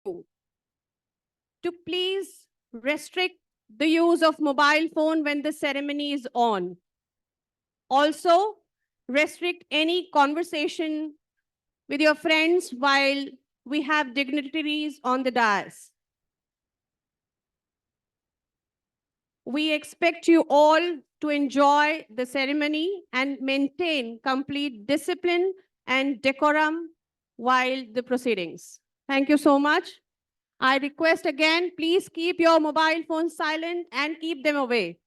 to please restrict the use of mobile phone when the ceremony is on. Also, restrict any conversation with your friends while we have dignitaries on the dais. We expect you all to enjoy the ceremony and maintain complete discipline and decorum while the proceedings. Thank you so much. I request again, please keep your mobile phones silent and keep them away.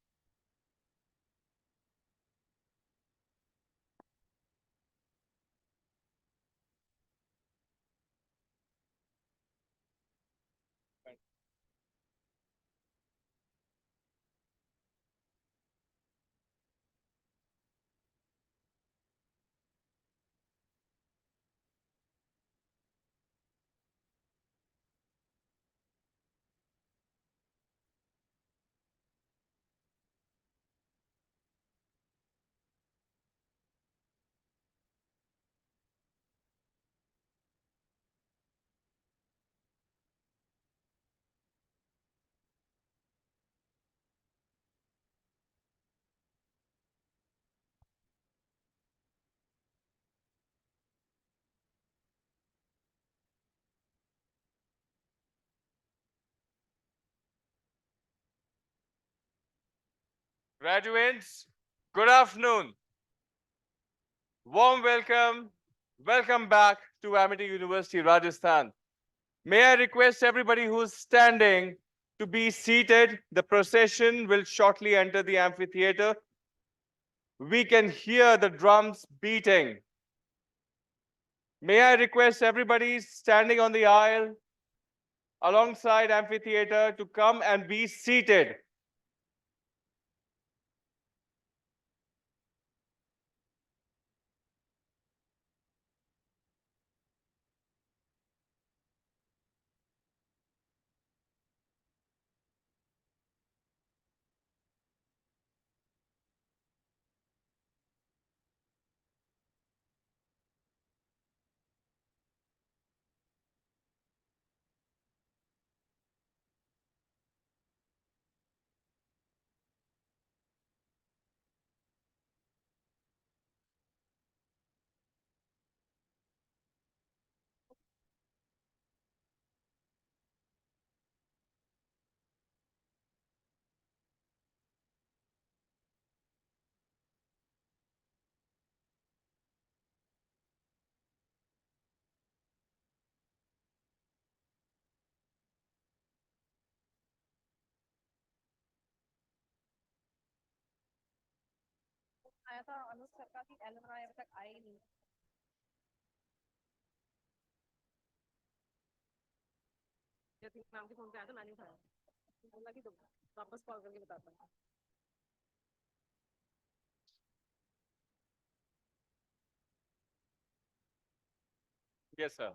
Graduates, good afternoon. Warm welcome. Welcome back to Amity University, Rajasthan. May I request everybody who's standing to be seated? The procession will shortly enter the amphitheater. We can hear the drums beating. May I request everybody standing on the aisle alongside amphitheater to come and be seated. Yes, sir.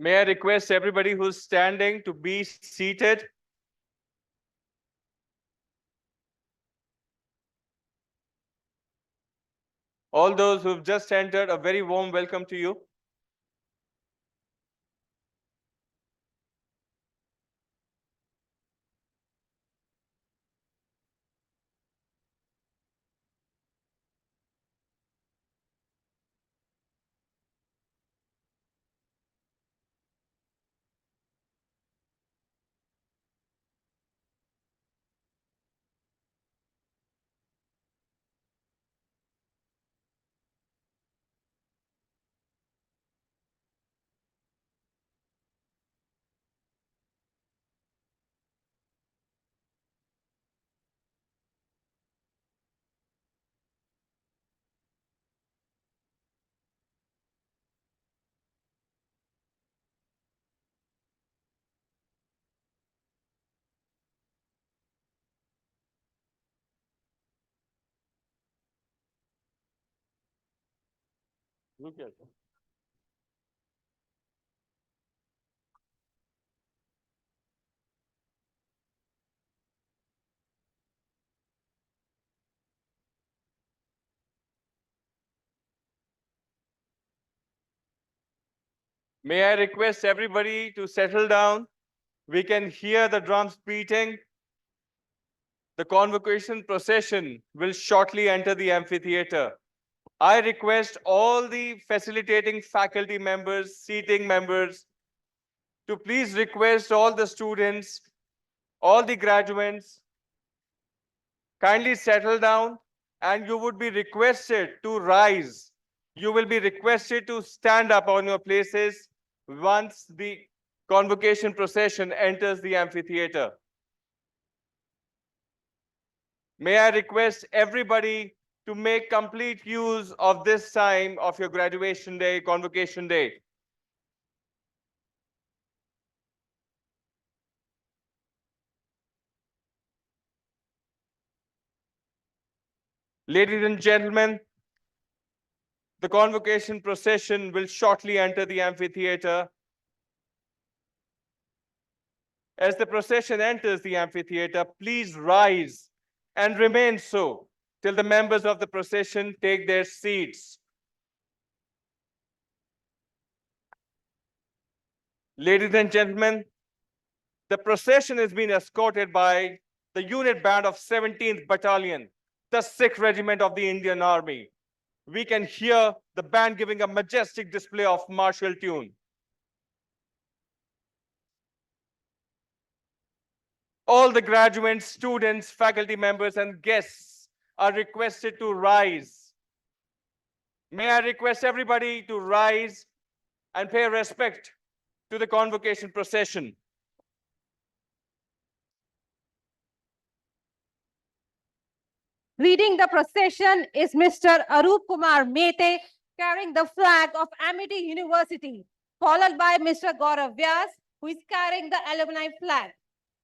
May I request everybody who's standing to be seated? All those who've just entered, a very warm welcome to you. Look at it. May I request everybody to settle down? We can hear the drums beating. The convocation procession will shortly enter the amphitheater. I request all the facilitating faculty members, seating members, to please request all the students, all the graduates, kindly settle down, and you would be requested to rise. You will be requested to stand up on your places once the convocation procession enters the amphitheater. May I request everybody to make complete use of this time of your graduation day, convocation day. Ladies and gentlemen, the convocation procession will shortly enter the amphitheater. As the procession enters the amphitheater, please rise and remain so till the members of the procession take their seats. Ladies and gentlemen, the procession is being escorted by the unit band of 17th Battalion, the 6th Regiment of the Indian Army. We can hear the band giving a majestic display of martial tune. All the graduates, students, faculty members, and guests are requested to rise. May I request everybody to rise and pay respect to the convocation procession. Leading the procession is Mr. Arup Kumar Mete, carrying the flag of Amity University, followed by Mr. Gaurav Vyas, who is carrying the alumni flag.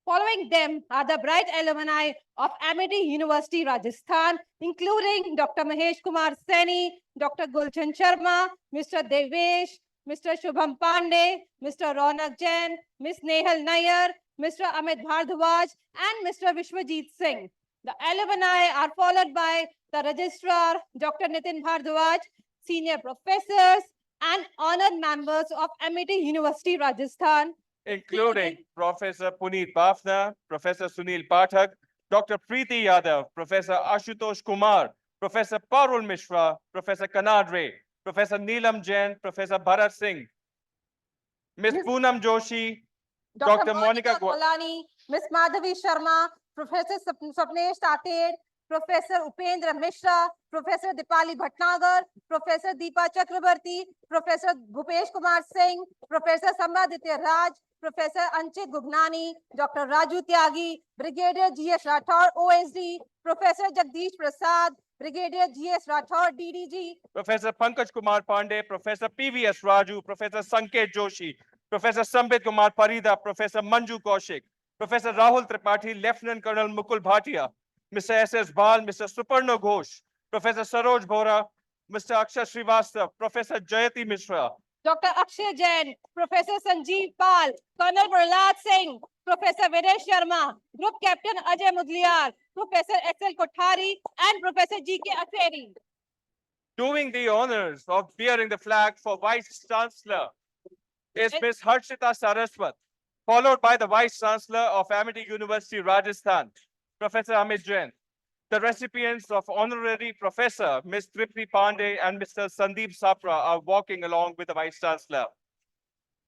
Following them are the bright alumni of Amity University, Rajasthan, including Dr. Mahesh Kumar Seni, Dr. Gulchan Sharma, Mr. Devesh, Mr. Shubham Pandey, Mr. Ronak Jain, Ms. Nehal Nair, Mr. Amit Bhardwaj, and Mr. Vishwajit Singh. The alumni are followed by the registrar, Dr. Nitin Bhardwaj, senior professors, and honored members of Amity University, Rajasthan, including Professor Puneet Bafna, Professor Sunil Pathak, Dr. Preeti Yadav, Professor Ashutosh Kumar, Professor Parul Mishra, Professor Kanad Ray, Professor Neelam Jain, Professor Bharat Singh, Ms. Poonam Joshi, Dr. Monica Golani, Ms. Madhavi Sharma, Professor Swapnesh Tated, Professor Upendra Mishra, Professor Dipali Bhatnagar, Professor Deepa Chakrabarti, Professor Bhupesh Kumar Singh, Professor Sambaditya Raj, Professor Anchit Gugnani, Dr. Raju Tyagi, Brigadier G.S. Rathore, OSD, Professor Jagdish Prasad, Brigadier G.S. Rathore, DDG, Professor Pankaj Kumar Pandey, Professor P.V.S. Raju, Professor Sanket Joshi, Professor Sambit Kumar Parida, Professor Manju Kaushik, Professor Rahul Tripathi, Lieutenant Colonel Mukul Bhatia, Mr. S.S. Bal, Mr. Suparno Ghosh, Professor Saroj Bhora, Mr. Akshay Srivastav, Professor Jayati Mishra, Dr. Akshay Jain, Professor Sanjeev Pal, Colonel Prahlad Singh, Professor Videsh Sharma, Group Captain Ajay Mudliar, Professor S.L. Kothari, and Professor G.K. Aseri. doing the honors of bearing the flag for Vice Chancellor is Ms. Harshita Saraswat, followed by the Vice Chancellor of Amity University, Rajasthan, Professor Amit Jain. The recipients of Honorary Professor, Ms. Tripti Pandey and Mr. Sandeep Sapra are walking along with the Vice Chancellor.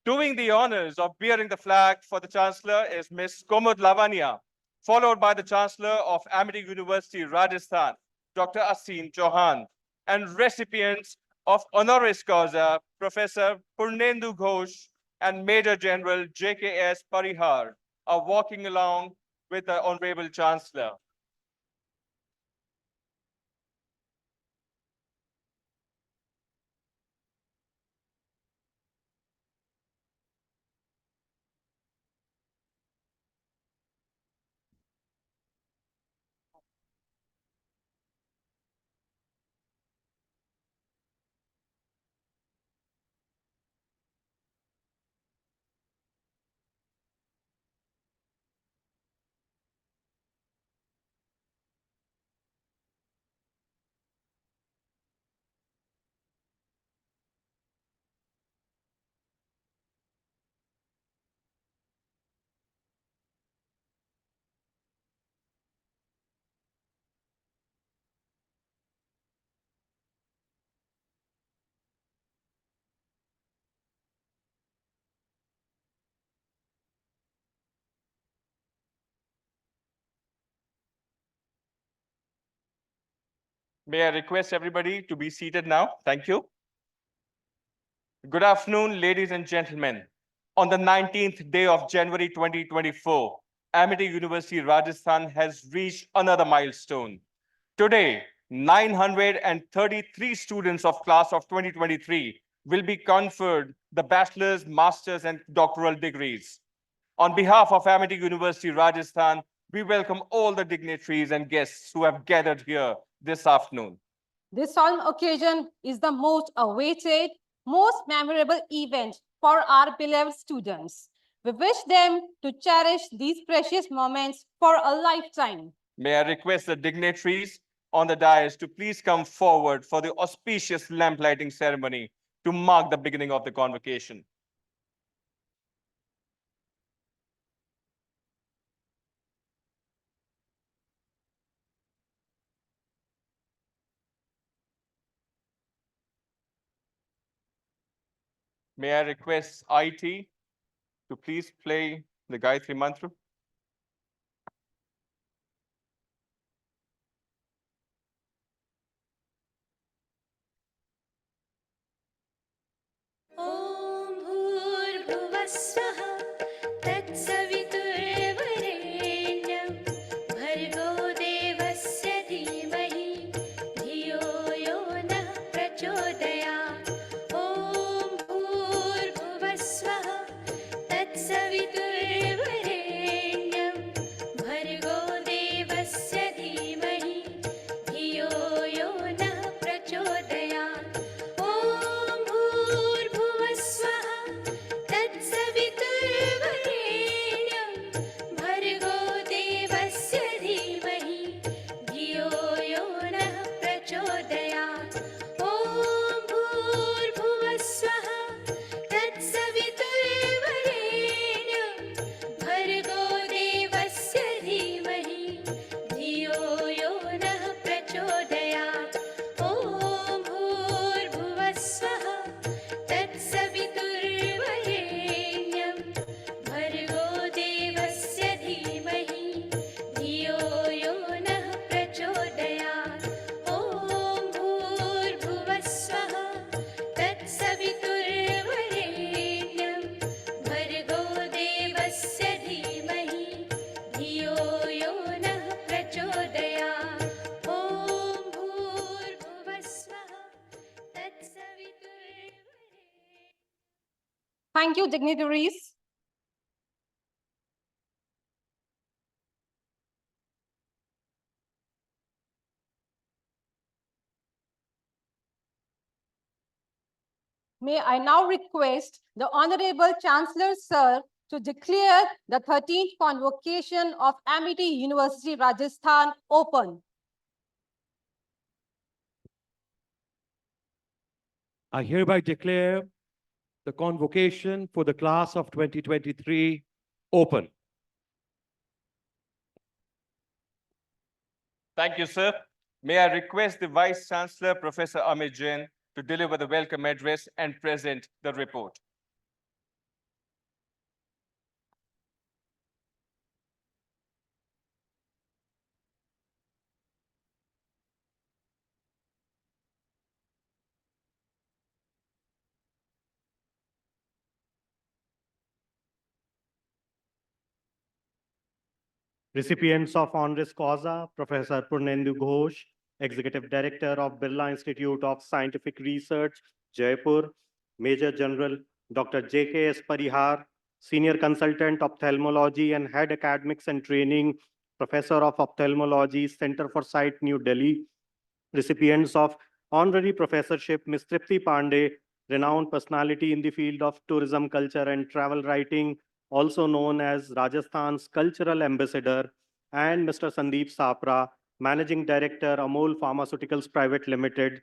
Doing the honors of bearing the flag for the Chancellor is Ms. Komud Lavania, followed by the Chancellor of Amity University, Rajasthan, Dr. Asim Chauhan, and recipients of honoris causa, Professor Purnendu Ghosh and Major General J.K.S. Parihar are walking along with the Honorable Chancellor. May I request everybody to be seated now? Thank you. Good afternoon, ladies and gentlemen. On the 19th day of January 2024, Amity University, Rajasthan has reached another milestone. Today, 933 students of class of 2023 will be conferred the bachelor's, master's, and doctoral degrees. On behalf of Amity University, Rajasthan, we welcome all the dignitaries and guests who have gathered here this afternoon. This solemn occasion is the most awaited, most memorable event for our beloved students. We wish them to cherish these precious moments for a lifetime. May I request the dignitaries on the dais to please come forward for the auspicious lamp lighting ceremony to mark the beginning of the convocation. May I request IT to please play the Gayatri Mantra? ॐ भूर्भुवस्वः तत्सवितुर्वरेण्यं भर्गो देवस्य धीमहि धियो यो नः प्रचोदयात् ॐ भूर्भुवस्वः तत्सवितुर्वरेण्यं भर्गो देवस्य धीमहि धियो यो नः प्रचोदयात् ॐ भूर्भुवस्वः तत्सवितुर्वरेण्यं भर्गो देवस्य धीमहि धियो यो नः प्रचोदयात् ॐ भूर्भुवस्वः तत्सवितुर्वरेण्यं भर्गो देवस्य धीमहि धियो यो नः प्रचोदयात् ॐ भूर्भुवस्वः तत्सवितुर्वरेण्यं भर्गो देवस्य धीमहि धियो यो नः प्रचोदयात् ॐ भूर्भुवस्वः तत्सवितुर्वरेण्यं भर्गो देवस्य धीमहि धियो यो नः प्रचोदयात् ॐ भूर्भुवस्वः तत्सवितुर्वरेण्यं Thank you, dignitaries. May I now request the Honorable Chancellor, Sir, to declare the 13th Convocation of Amity University, Rajasthan open. I hereby declare the convocation for the class of 2023 open. Thank you, sir. May I request the Vice Chancellor, Professor Amit Jain, to deliver the welcome address and present the report. Recipients of honoris causa, Professor Purnendu Ghosh, Executive Director of Birla Institute of Scientific Research, Jaipur, Major General Dr. J.K.S. Parihar, Senior Consultant Ophthalmology and Head Academics and Training, Professor of Ophthalmology, Center for Sight, New Delhi. Recipients of Honorary Professorship, Ms. Tripti Pandey, renowned personality in the field of tourism, culture, and travel writing, also known as Rajasthan's Cultural Ambassador, and Mr. Sandeep Sapra, Managing Director, Amol Pharmaceuticals Private Limited.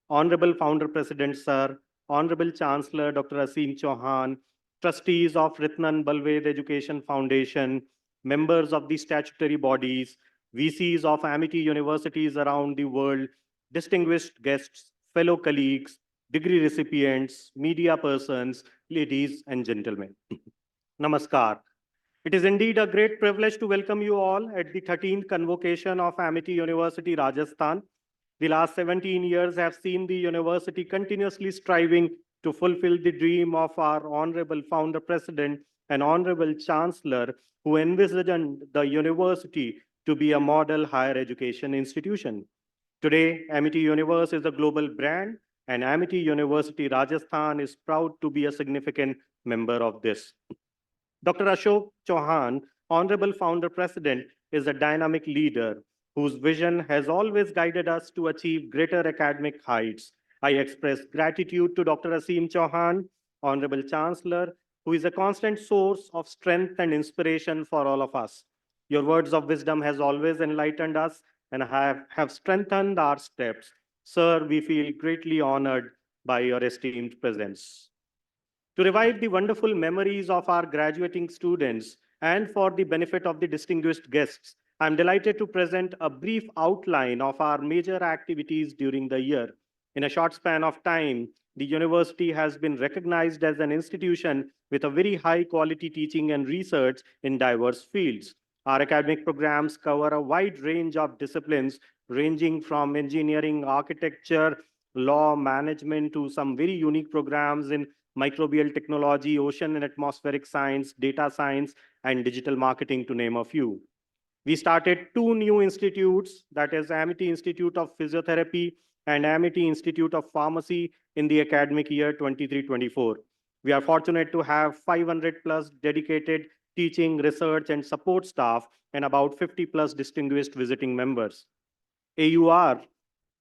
Honorable Founder President, Sir, Honorable Chancellor, Dr. Aseem Chauhan, trustees of Ritnan Balved Education Foundation, members of the statutory bodies, VCs of Amity universities around the world, distinguished guests, fellow colleagues, degree recipients, media persons, ladies and gentlemen. Namaskar. It is indeed a great privilege to welcome you all at the 13th Convocation of Amity University, Rajasthan. The last 17 years have seen the university continuously striving to fulfill the dream of our honorable founder president and honorable chancellor who envisioned the university to be a model higher education institution. Today, Amity Universe is a global brand, and Amity University Rajasthan is proud to be a significant member of this. Dr. Ashok Chauhan, Honorable Founder President, is a dynamic leader whose vision has always guided us to achieve greater academic heights. I express gratitude to Dr. Asim Chauhan, Honorable Chancellor, who is a constant source of strength and inspiration for all of us. Your words of wisdom has always enlightened us and have strengthened our steps. Sir, we feel greatly honored by your esteemed presence. To revive the wonderful memories of our graduating students and for the benefit of the distinguished guests, I'm delighted to present a brief outline of our major activities during the year. In a short span of time, the university has been recognized as an institution with a very high quality teaching and research in diverse fields. Our academic programs cover a wide range of disciplines ranging from engineering, architecture, law, management to some very unique programs in microbial technology, ocean and atmospheric science, data science, and digital marketing, to name a few. We started two new institutes, that is Amity Institute of Physiotherapy and Amity Institute of Pharmacy in the academic year 23-24. We are fortunate to have 500 plus dedicated teaching, research, and support staff and about 50 plus distinguished visiting members. AUR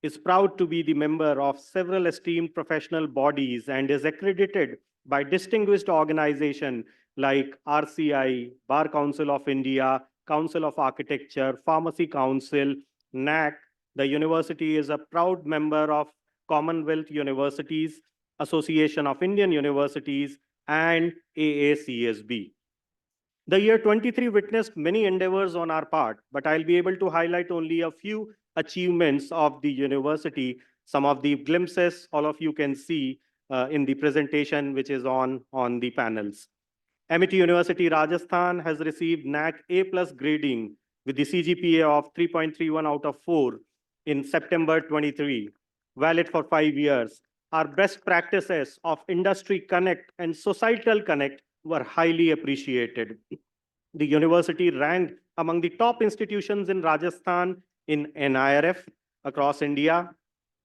is proud to be the member of several esteemed professional bodies and is accredited by distinguished organizations like RCI, Bar Council of India, Council of Architecture, Pharmacy Council, NAC. The university is a proud member of Commonwealth Universities, Association of Indian Universities, and AACSB. The year 23 witnessed many endeavors on our part, but I'll be able to highlight only a few achievements of the university. Some of the glimpses all of you can see in the presentation, which is on the panels. Amity University Rajasthan has received NAC A+ grading with the CGPA of 3.31 out of 4 in September 23, valid for 5 years. Our best practices of industry connect and societal connect were highly appreciated. The university ranked among the top institutions in Rajasthan in NIRF across India.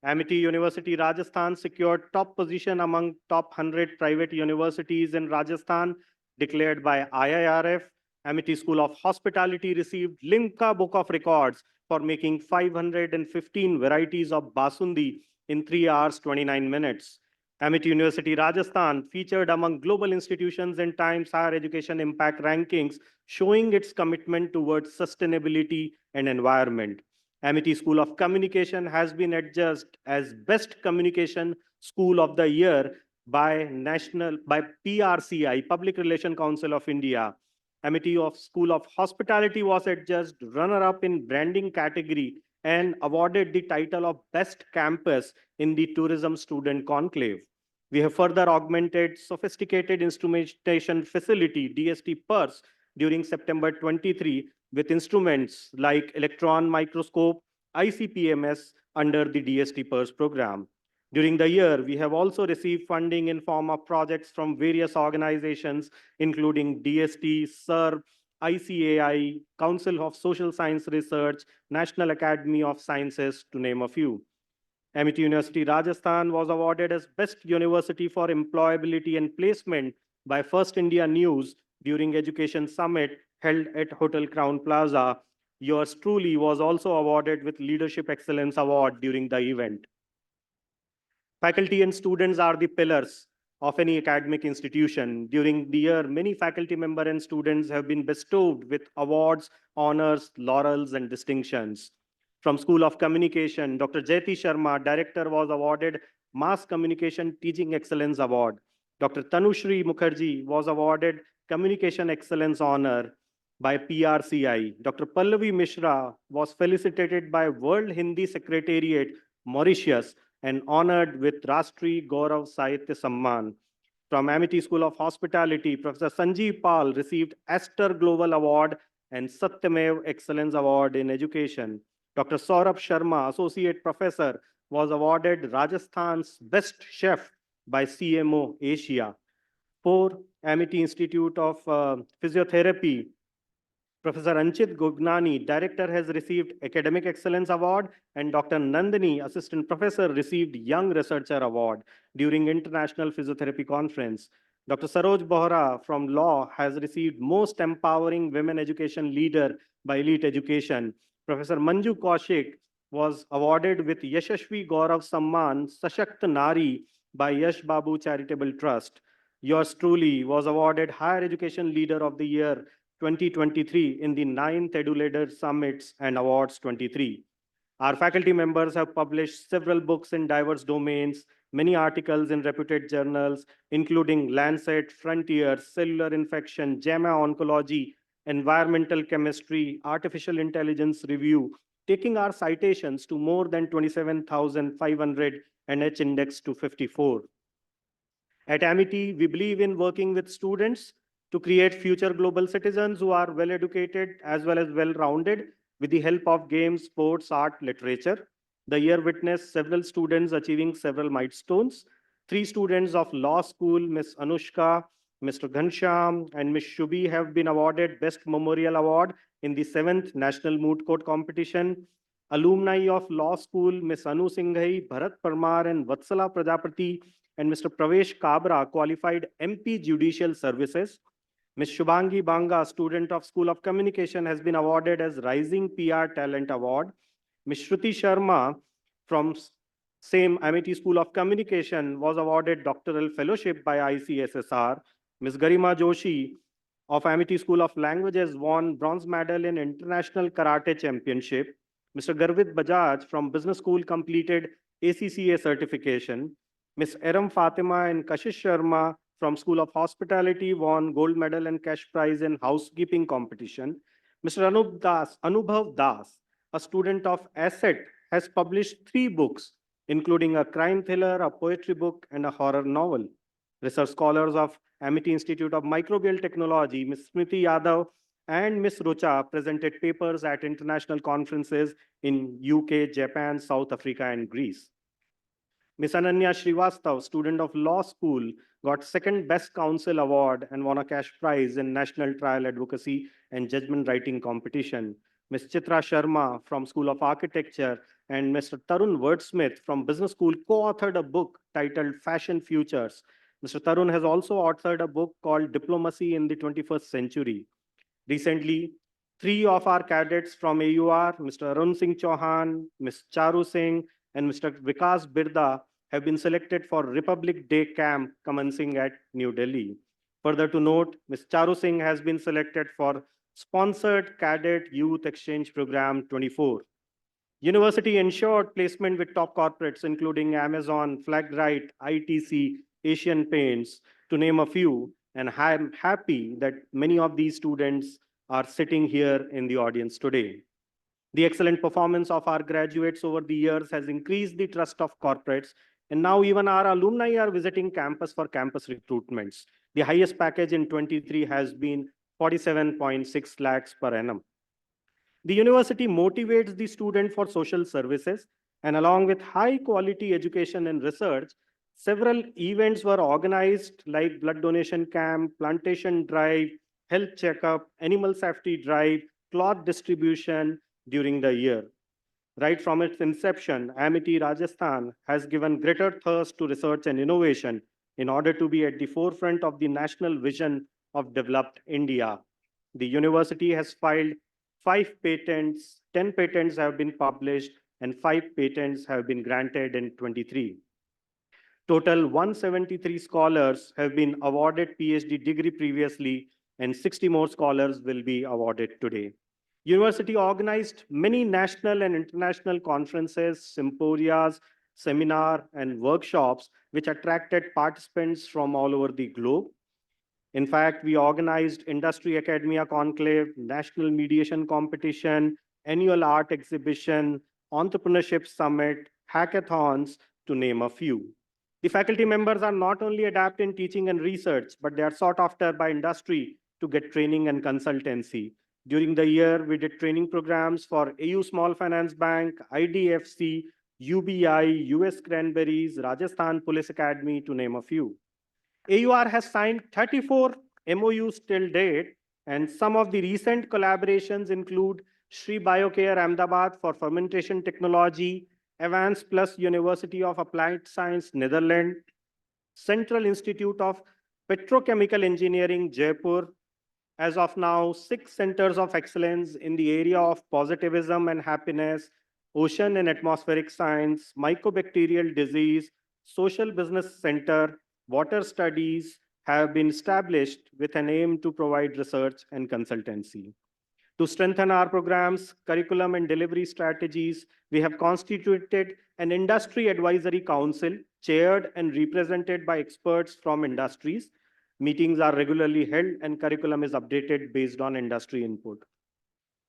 Amity University Rajasthan secured top position among top 100 private universities in Rajasthan declared by IIRF. Amity School of Hospitality received Limca Book of Records for making 515 varieties of basundi in 3 hours 29 minutes. Amity University Rajasthan featured among global institutions in Times Higher Education Impact Rankings, showing its commitment towards sustainability and environment. Amity School of Communication has been adjudged as Best Communication School of the Year by PRCI, Public Relation Council of India. Amity School of Hospitality was adjudged runner-up in branding category and awarded the title of Best Campus in the Tourism Student Conclave. We have further augmented sophisticated instrumentation facility, DST PERS, during September 23 with instruments like electron microscope, ICPMS under the DST PERS program. During the year, we have also received funding in form of projects from various organizations, including DST, SERB, ICAI, Council of Social Science Research, National Academy of Sciences, to name a few. Amity University Rajasthan was awarded as Best University for Employability and Placement by First India News during Education Summit held at Hotel Crown Plaza. Yours truly was also awarded with Leadership Excellence Award during the event. Faculty and students are the pillars of any academic institution. During the year, many faculty members and students have been bestowed with awards, honors, laurels, and distinctions. From School of Communication, Dr. Jayati Sharma, Director, was awarded Mass Communication Teaching Excellence Award. Dr. Tanushri Mukherjee was awarded Communication Excellence Honor by PRCI. Dr. Pallavi Mishra was felicitated by World Hindi Secretariat, Mauritius, and honored with Rashtriya Gaurav Sahitya Samman. From Amity School of Hospitality, Professor Sanjeev Pal received Astor Global Award and Satyamev Excellence Award in Education. Dr. Saurabh Sharma, Associate Professor, was awarded Rajasthan's Best Chef by CMO Asia. 4, Amity Institute of Physiotherapy, Professor Anchit Gognani, Director, has received Academic Excellence Award, and Dr. Nandini, Assistant Professor, received Young Researcher Award during International Physiotherapy Conference. Dr. Saroj Bohra from Law has received Most Empowering Women Education Leader by Elite Education. Professor Manju Kaushik was awarded with Yashashvi Gaurav Samman Sashakt Nari by Yash Babu Charitable Trust. Yours truly was awarded Higher Education Leader of the Year 2023 in the 9th EduLeader Summits and Awards 23. Our faculty members have published several books in diverse domains, many articles in reputed journals, including Lancet, Frontiers, Cellular Infection, JAMA Oncology, Environmental Chemistry, Artificial Intelligence Review, taking our citations to more than 27,500 and H index to 54. At Amity, we believe in working with students to create future global citizens who are well educated as well as well rounded with the help of games, sports, art, literature. The year witnessed several students achieving several milestones. 3 students of law school, Ms. Anushka, Mr. Ghanshyam, and Ms. Shubhi, have been awarded Best Memorial Award in the 7th National Moot Court Competition. Alumni of law school, Ms. Anu Singhai, Bharat Parmar, and Vatsala Prajapati, and Mr. Pravesh Kabra, qualified MP Judicial Services. Ms. Shubhangi Banga, student of School of Communication, has been awarded as Rising PR Talent Award. Ms. Shruti Sharma from same Amity School of Communication was awarded Doctoral Fellowship by ICSSR. Ms. Garima Joshi of Amity School of Languages won bronze medal in International Karate Championship. Mr. Garvit Bajaj from Business School completed ACCA certification. Ms. Eram Fatima and Kashish Sharma from School of Hospitality won gold medal and cash prize in housekeeping competition. Mr. Anubhav Das, a student of Asset, has published 3 books, including a crime thriller, a poetry book, and a horror novel. Research scholars of Amity Institute of Microbial Technology, Ms. Smriti Yadav and Ms. Rucha, presented papers at international conferences in UK, Japan, South Africa, and Greece. Ms. Ananya Srivastav, student of law school, got second Best Counsel Award and won a cash prize in National Trial Advocacy and Judgment Writing Competition. Ms. Chitra Sharma from School of Architecture and Mr. Tarun Wordsmith from Business School co-authored a book titled Fashion Futures. Mr. Tarun has also authored a book called Diplomacy in the 21st Century. Recently, 3 of our cadets from AUR, Mr. Arun Singh Chauhan, Ms. Charu Singh, and Mr. Vikas Birda, have been selected for Republic Day camp commencing at New Delhi. Further to note, Ms. Charu Singh has been selected for Sponsored Cadet Youth Exchange Program 24. University ensured placement with top corporates including Amazon, Flagrite, ITC, Asian Paints, to name a few, and I'm happy that many of these students are sitting here in the audience today. The excellent performance of our graduates over the years has increased the trust of corporates, and now even our alumni are visiting campus for campus recruitments. The highest package in 23 has been 47.6 lakhs per annum. The university motivates the student for social services, and along with high quality education and research, several events were organized like blood donation camp, plantation drive, health checkup, animal safety drive, cloth distribution during the year. Right from its inception, Amity Rajasthan has given greater thirst to research and innovation in order to be at the forefront of the national vision of developed India. The university has filed 5 patents, 10 patents have been published, and 5 patents have been granted in 23. Total 173 scholars have been awarded PhD degree previously, and 60 more scholars will be awarded today. University organized many national and international conferences, symposias, seminar, and workshops which attracted participants from all over the globe. In fact, we organized Industry Academia Conclave, National Mediation Competition, Annual Art Exhibition, Entrepreneurship Summit, hackathons, to name a few. The faculty members are not only adept in teaching and research, but they are sought after by industry to get training and consultancy. During the year, we did training programs for AU Small Finance Bank, IDFC, UBI, US Cranberries, Rajasthan Police Academy, to name a few. AUR has signed 34 MOUs till date, and some of the recent collaborations include Sri Biocare Ahmedabad for fermentation technology, Evans Plus University of Applied Science, Netherlands, Central Institute of Petrochemical Engineering, Jaipur. As of now, 6 centers of excellence in the area of positivism and happiness, ocean and atmospheric science, mycobacterial disease, social business center, water studies have been established with an aim to provide research and consultancy. To strengthen our programs, curriculum, and delivery strategies, we have constituted an industry advisory council chaired and represented by experts from industries. Meetings are regularly held and curriculum is updated based on industry input.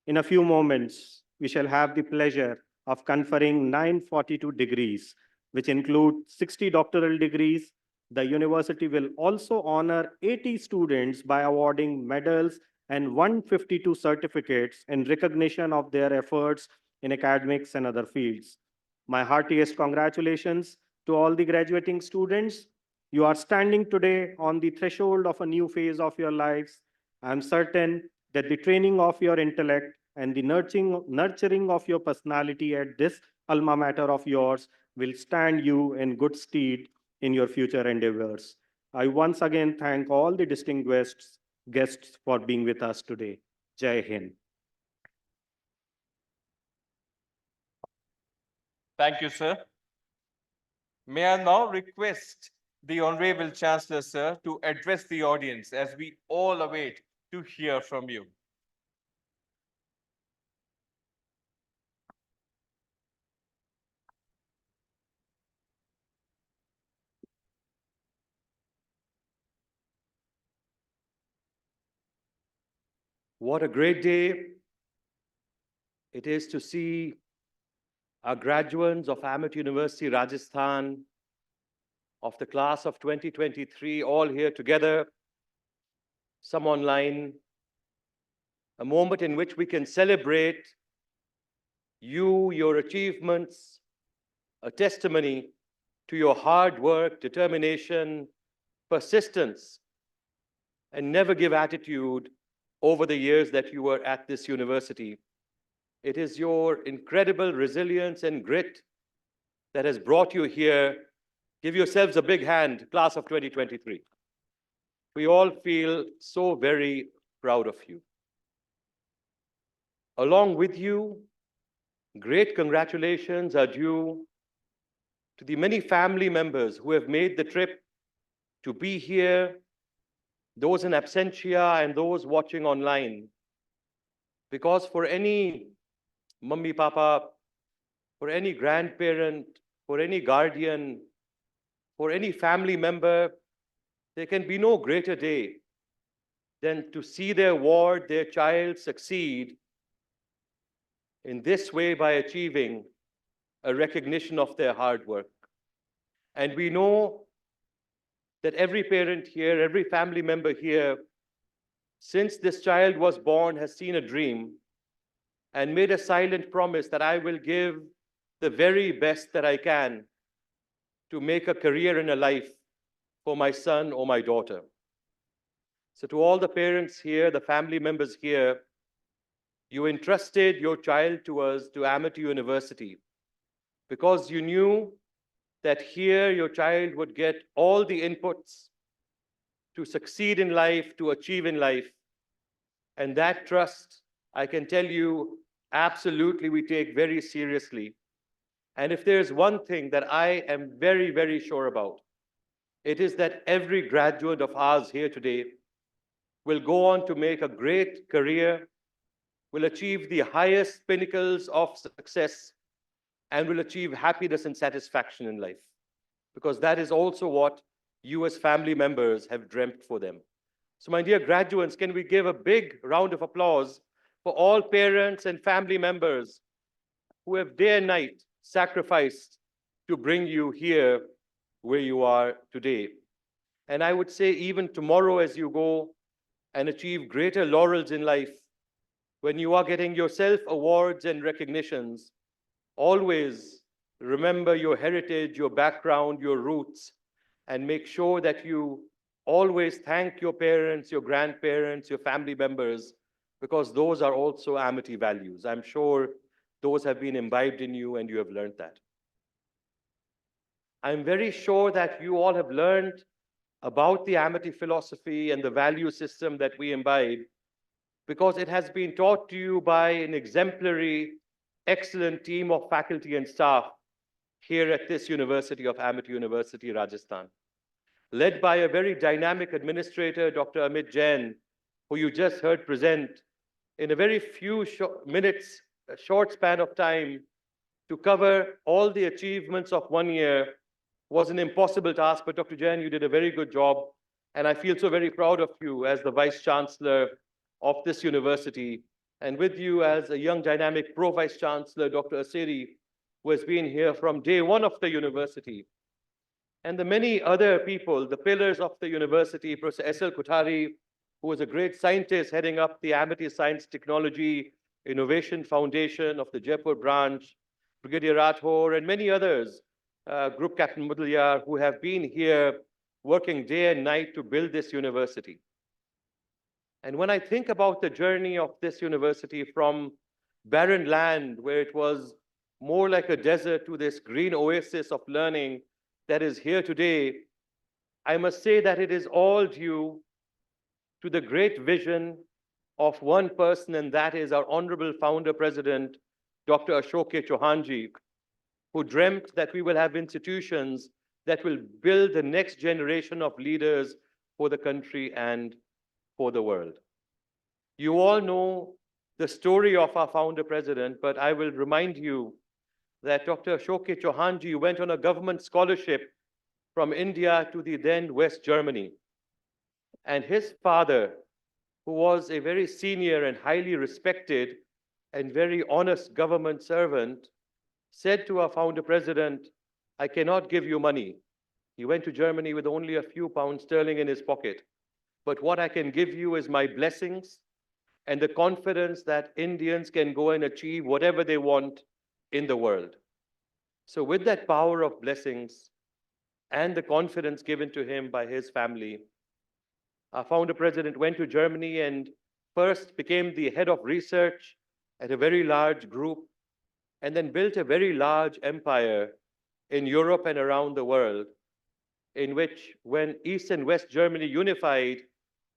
In a few moments, we shall have the pleasure of conferring 942 degrees, which include 60 doctoral degrees. The university will also honor 80 students by awarding medals and 152 certificates in recognition of their efforts in academics and other fields. My heartiest congratulations to all the graduating students. You are standing today on the threshold of a new phase of your lives. I am certain that the training of your intellect and the nurturing of your personality at this alma mater of yours will stand you in good stead in your future endeavors. I once again thank all the distinguished guests for being with us today. Jai Hind. Thank you, sir. May I now request the Honorable Chancellor, sir, to address the audience as we all await to hear from you. What a great day it is to see our graduates of Amity University, Rajasthan, of the class of 2023, all here together, some online, a moment in which we can celebrate you, your achievements, a testimony to your hard work, determination, persistence, and never give attitude over the years that you were at this university. It is your incredible resilience and grit that has brought you here. Give yourselves a big hand, class of 2023. We all feel so very proud of you. Along with you, great congratulations are due to the many family members who have made the trip to be here, those in absentia and those watching online. Because for any mummy, papa, for any grandparent, for any guardian, for any family member, there can be no greater day than to see their ward, their child succeed in this way by achieving a recognition of their hard work. And we know that every parent here, every family member here, since this child was born, has seen a dream and made a silent promise that I will give the very best that I can to make a career and a life for my son or my daughter. So to all the parents here, the family members here, you entrusted your child to us, to Amity University, because you knew that here your child would get all the inputs to succeed in life, to achieve in life. And that trust, I can tell you, absolutely we take very seriously. And if there's one thing that I am very, very sure about, it is that every graduate of ours here today will go on to make a great career, will achieve the highest pinnacles of success, and will achieve happiness and satisfaction in life. Because that is also what you as family members have dreamt for them. So my dear graduates, can we give a big round of applause for all parents and family members who have day and night sacrificed to bring you here where you are today. And I would say even tomorrow as you go and achieve greater laurels in life, when you are getting yourself awards and recognitions, always remember your heritage, your background, your roots, and make sure that you always thank your parents, your grandparents, your family members, because those are also Amity values. I'm sure those have been imbibed in you and you have learned that. I'm very sure that you all have learned about the Amity philosophy and the value system that we imbibe because it has been taught to you by an exemplary, excellent team of faculty and staff here at this University of Amity University, Rajasthan, led by a very dynamic administrator, Dr. Amit Jain, who you just heard present in a very few minutes, a short span of time, to cover all the achievements of 1 year was an impossible task. But Dr. Jain, you did a very good job. And I feel so very proud of you as the Vice Chancellor of this university. And with you as a young, dynamic Pro-Vice Chancellor, Dr. Aseri, who has been here from day one of the university. And the many other people, the pillars of the university, Professor S.L. Kothari, who was a great scientist heading up the Amity Science Technology Innovation Foundation of the Jaipur branch, Brigadier Rathore, and many others, Group Captain Mudaliar, who have been here working day and night to build this university. And when I think about the journey of this university from barren land, where it was more like a desert, to this green oasis of learning that is here today, I must say that it is all due to the great vision of one person, and that is our honorable founder president, Dr. Ashok Chauhanji, who dreamt that we will have institutions that will build the next generation of leaders for the country and for the world. You all know the story of our founder president, but I will remind you that Dr. Ashok Chauhanji went on a government scholarship from India to the then West Germany. And his father, who was a very senior and highly respected and very honest government servant, said to our founder president, "I cannot give you money." He went to Germany with only a few pounds sterling in his pocket. "But what I can give you is my blessings and the confidence that Indians can go and achieve whatever they want in the world." So with that power of blessings and the confidence given to him by his family, our founder president went to Germany and first became the head of research at a very large group, and then built a very large empire in Europe and around the world, in which, when East and West Germany unified,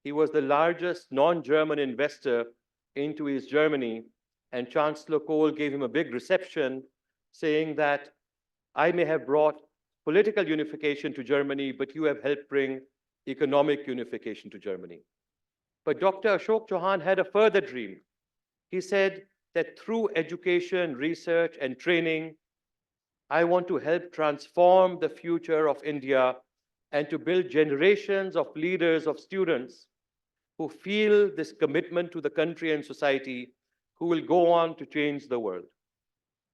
he was the largest non-German investor into East Germany. And Chancellor Kohl gave him a big reception, saying that, "I may have brought political unification to Germany, but you have helped bring economic unification to Germany." But Dr. Ashok Chauhan had a further dream. He said that through education, research, and training, I want to help transform the future of India and to build generations of leaders, of students who feel this commitment to the country and society, who will go on to change the world.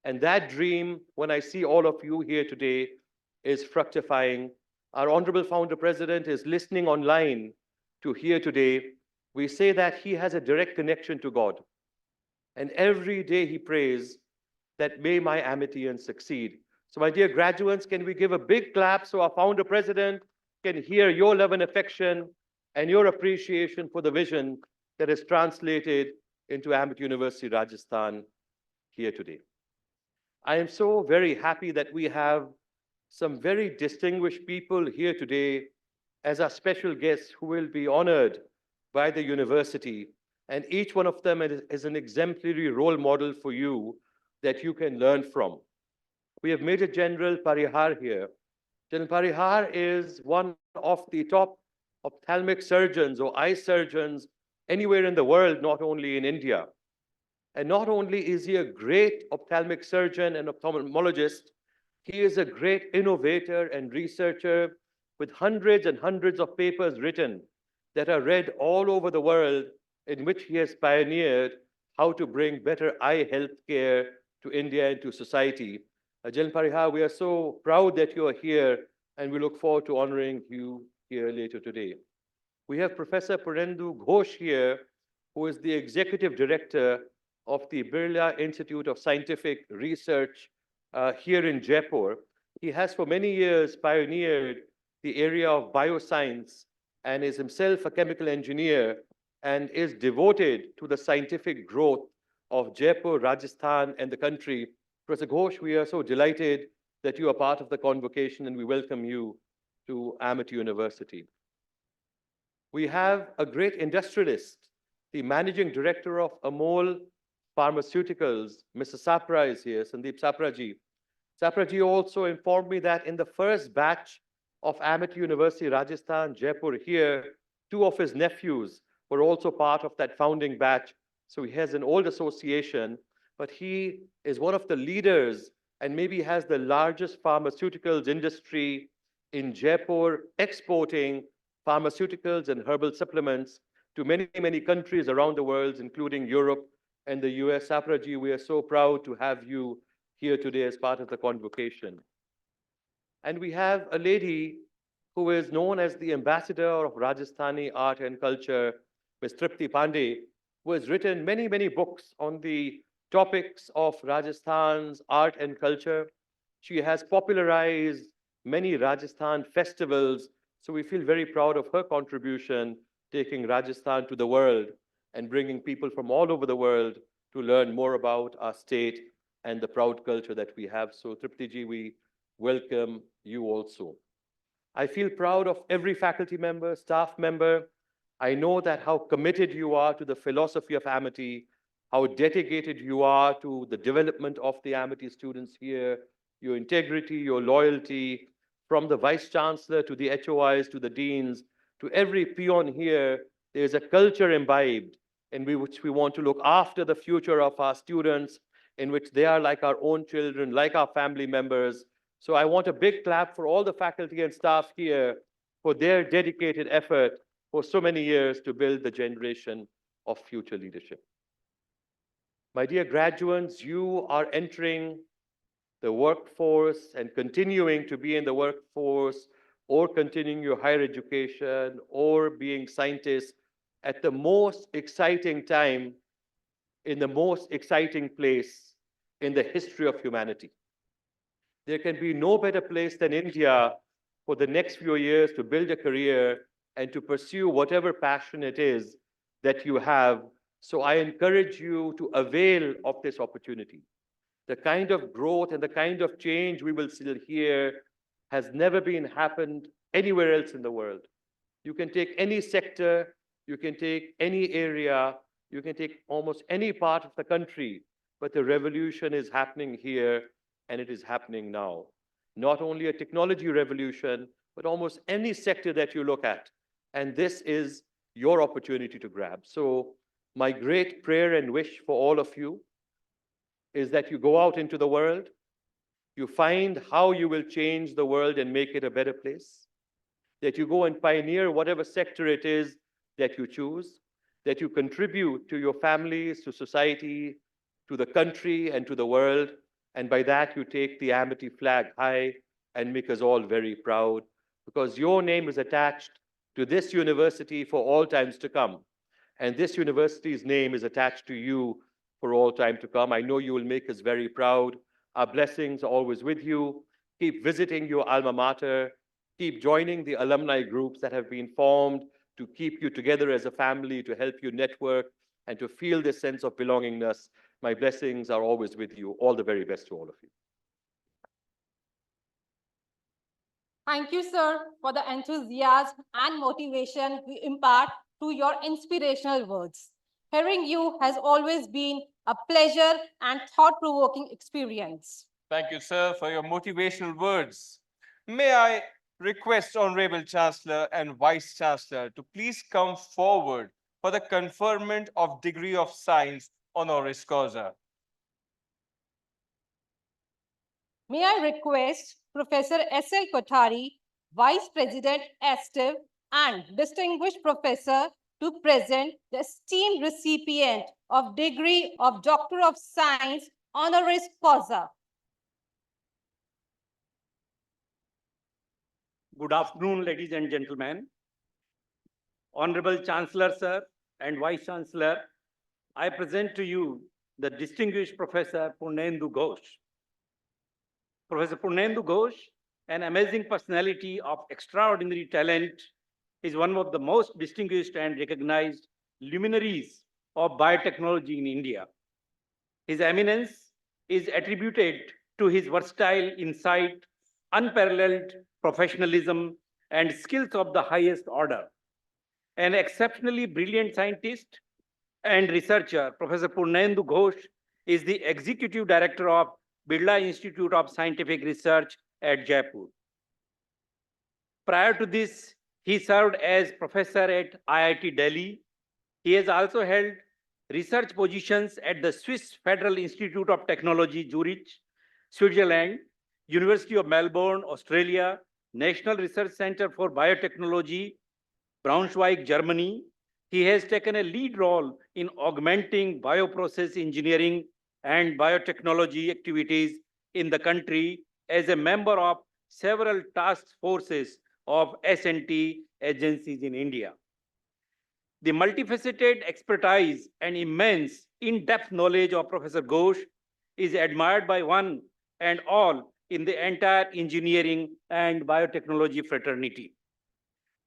And that dream, when I see all of you here today, is fructifying. Our honorable founder president is listening online to hear today. We say that he has a direct connection to God. And every day he prays that may my Amitians succeed. So my dear graduates, can we give a big clap so our founder president can hear your love and affection and your appreciation for the vision that is translated into Amity University, Rajasthan here today. I am so very happy that we have some very distinguished people here today as our special guests who will be honored by the university. And each one of them is an exemplary role model for you that you can learn from. We have Major General Parihar here. General Parihar is one of the top ophthalmic surgeons or eye surgeons anywhere in the world, not only in India. And not only is he a great ophthalmic surgeon and ophthalmologist, he is a great innovator and researcher with hundreds and hundreds of papers written that are read all over the world, in which he has pioneered how to bring better eye health care to India and to society. General Parihar, we are so proud that you are here, and we look forward to honoring you here later today. We have Professor Purnendu Ghosh here, who is the executive director of the Birla Institute of Scientific Research here in Jaipur. He has for many years pioneered the area of bioscience and is himself a chemical engineer and is devoted to the scientific growth of Jaipur, Rajasthan, and the country. Professor Ghosh, we are so delighted that you are part of the convocation and we welcome you to Amity University. We have a great industrialist, the managing director of Amol Pharmaceuticals, Mr. Sapra is here, Sandeep Sapraji. Sapraji also informed me that in the first batch of Amity University, Rajasthan, Jaipur here, two of his nephews were also part of that founding batch. So he has an old association, but he is one of the leaders and maybe has the largest pharmaceuticals industry in Jaipur, exporting pharmaceuticals and herbal supplements to many, many countries around the world, including Europe and the US. Sapraji, we are so proud to have you here today as part of the convocation. And we have a lady who is known as the ambassador of Rajasthani art and culture, Ms. Tripti Pandey, who has written many, many books on the topics of Rajasthan's art and culture. She has popularized many Rajasthan festivals, so we feel very proud of her contribution, taking Rajasthan to the world and bringing people from all over the world to learn more about our state and the proud culture that we have. So Tripti ji, we welcome you also. I feel proud of every faculty member, staff member. I know that how committed you are to the philosophy of Amity, how dedicated you are to the development of the Amity students here, your integrity, your loyalty, from the Vice Chancellor to the HOIs to the deans, to every peon here, there's a culture imbibed in which we want to look after the future of our students, in which they are like our own children, like our family members. So I want a big clap for all the faculty and staff here for their dedicated effort for so many years to build the generation of future leadership. My dear graduates, you are entering the workforce and continuing to be in the workforce or continuing your higher education or being scientists at the most exciting time in the most exciting place in the history of humanity. There can be no better place than India for the next few years to build a career and to pursue whatever passion it is that you have. So I encourage you to avail of this opportunity. The kind of growth and the kind of change we will see here has never been happened anywhere else in the world. You can take any sector, you can take any area, you can take almost any part of the country, but the revolution is happening here and it is happening now. Not only a technology revolution, but almost any sector that you look at. And this is your opportunity to grab. So my great prayer and wish for all of you is that you go out into the world, you find how you will change the world and make it a better place, that you go and pioneer whatever sector it is that you choose, that you contribute to your families, to society, to the country, and to the world. And by that, you take the Amity flag high and make us all very proud, because your name is attached to this university for all times to come. And this university's name is attached to you for all time to come. I know you will make us very proud. Our blessings are always with you. Keep visiting your alma mater. Keep joining the alumni groups that have been formed to keep you together as a family, to help you network, and to feel this sense of belongingness. My blessings are always with you. All the very best to all of you. Thank you, sir, for the enthusiasm and motivation you impart to your inspirational words. Hearing you has always been a pleasure and thought-provoking experience. Thank you, sir, for your motivational words. May I request Honorable Chancellor and Vice Chancellor to please come forward for the conferment of degree of science honoris causa. May I request Professor S.L. Kothari, Vice President, ESTIV, and distinguished professor to present the esteemed recipient of degree of Doctor of Science honoris causa. Good afternoon, ladies and gentlemen. Honorable Chancellor, sir, and Vice Chancellor, I present to you the distinguished Professor Purnendu Ghosh. Professor Purnendu Ghosh, an amazing personality of extraordinary talent, is one of the most distinguished and recognized luminaries of biotechnology in India. His eminence is attributed to his versatile insight, unparalleled professionalism, and skills of the highest order. An exceptionally brilliant scientist and researcher, Professor Purnendu Ghosh is the Executive Director of Birla Institute of Scientific Research at Jaipur. Prior to this, he served as professor at IIT Delhi. He has also held research positions at the Swiss Federal Institute of Technology, Zurich, Switzerland, University of Melbourne, Australia, National Research Center for Biotechnology, Braunschweig, Germany. He has taken a lead role in augmenting bioprocess engineering and biotechnology activities in the country as a member of several task forces of S&T agencies in India. The multifaceted expertise and immense in-depth knowledge of Professor Ghosh is admired by one and all in the entire engineering and biotechnology fraternity.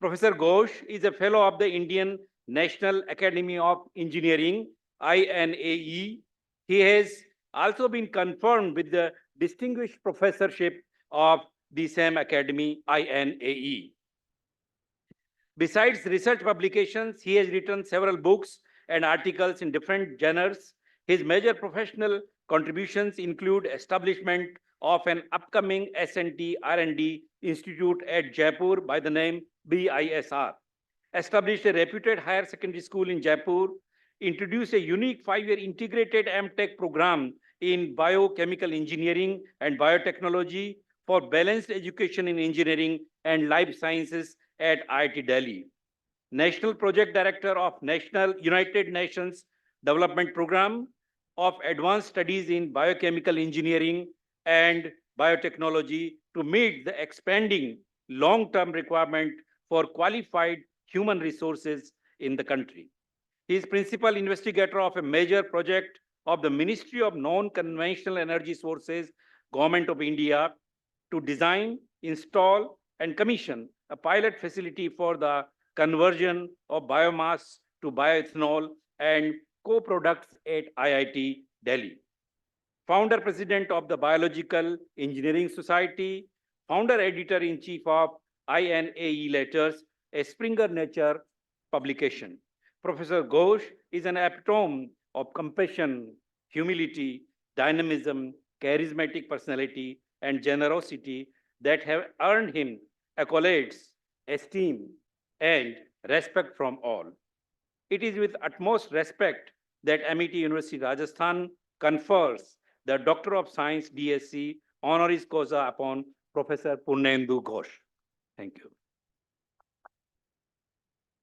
Professor Ghosh is a fellow of the Indian National Academy of Engineering, INAE. He has also been confirmed with the distinguished professorship of the same academy, INAE. Besides research publications, he has written several books and articles in different genres. His major professional contributions include establishment of an upcoming S&T R&D institute at Jaipur by the name BISR, established a reputed higher secondary school in Jaipur, introduced a unique 5-year integrated MTech program in biochemical engineering and biotechnology for balanced education in engineering and life sciences at IIT Delhi. National Project Director of National United Nations Development Program of Advanced Studies in Biochemical Engineering and Biotechnology to meet the expanding long-term requirement for qualified human resources in the country. He is principal investigator of a major project of the Ministry of Non-Conventional Energy Sources, Government of India, to design, install, and commission a pilot facility for the conversion of biomass to bioethanol and co-products at IIT Delhi. Founder President of the Biological Engineering Society, founder editor-in-chief of INAE Letters, a Springer Nature publication. Professor Ghosh is an epitome of compassion, humility, dynamism, charismatic personality, and generosity that have earned him accolades, esteem, and respect from all. It is with utmost respect that MIT University Rajasthan confers the Doctor of Science DSc honoris causa upon Professor Purnendu Ghosh. Thank you.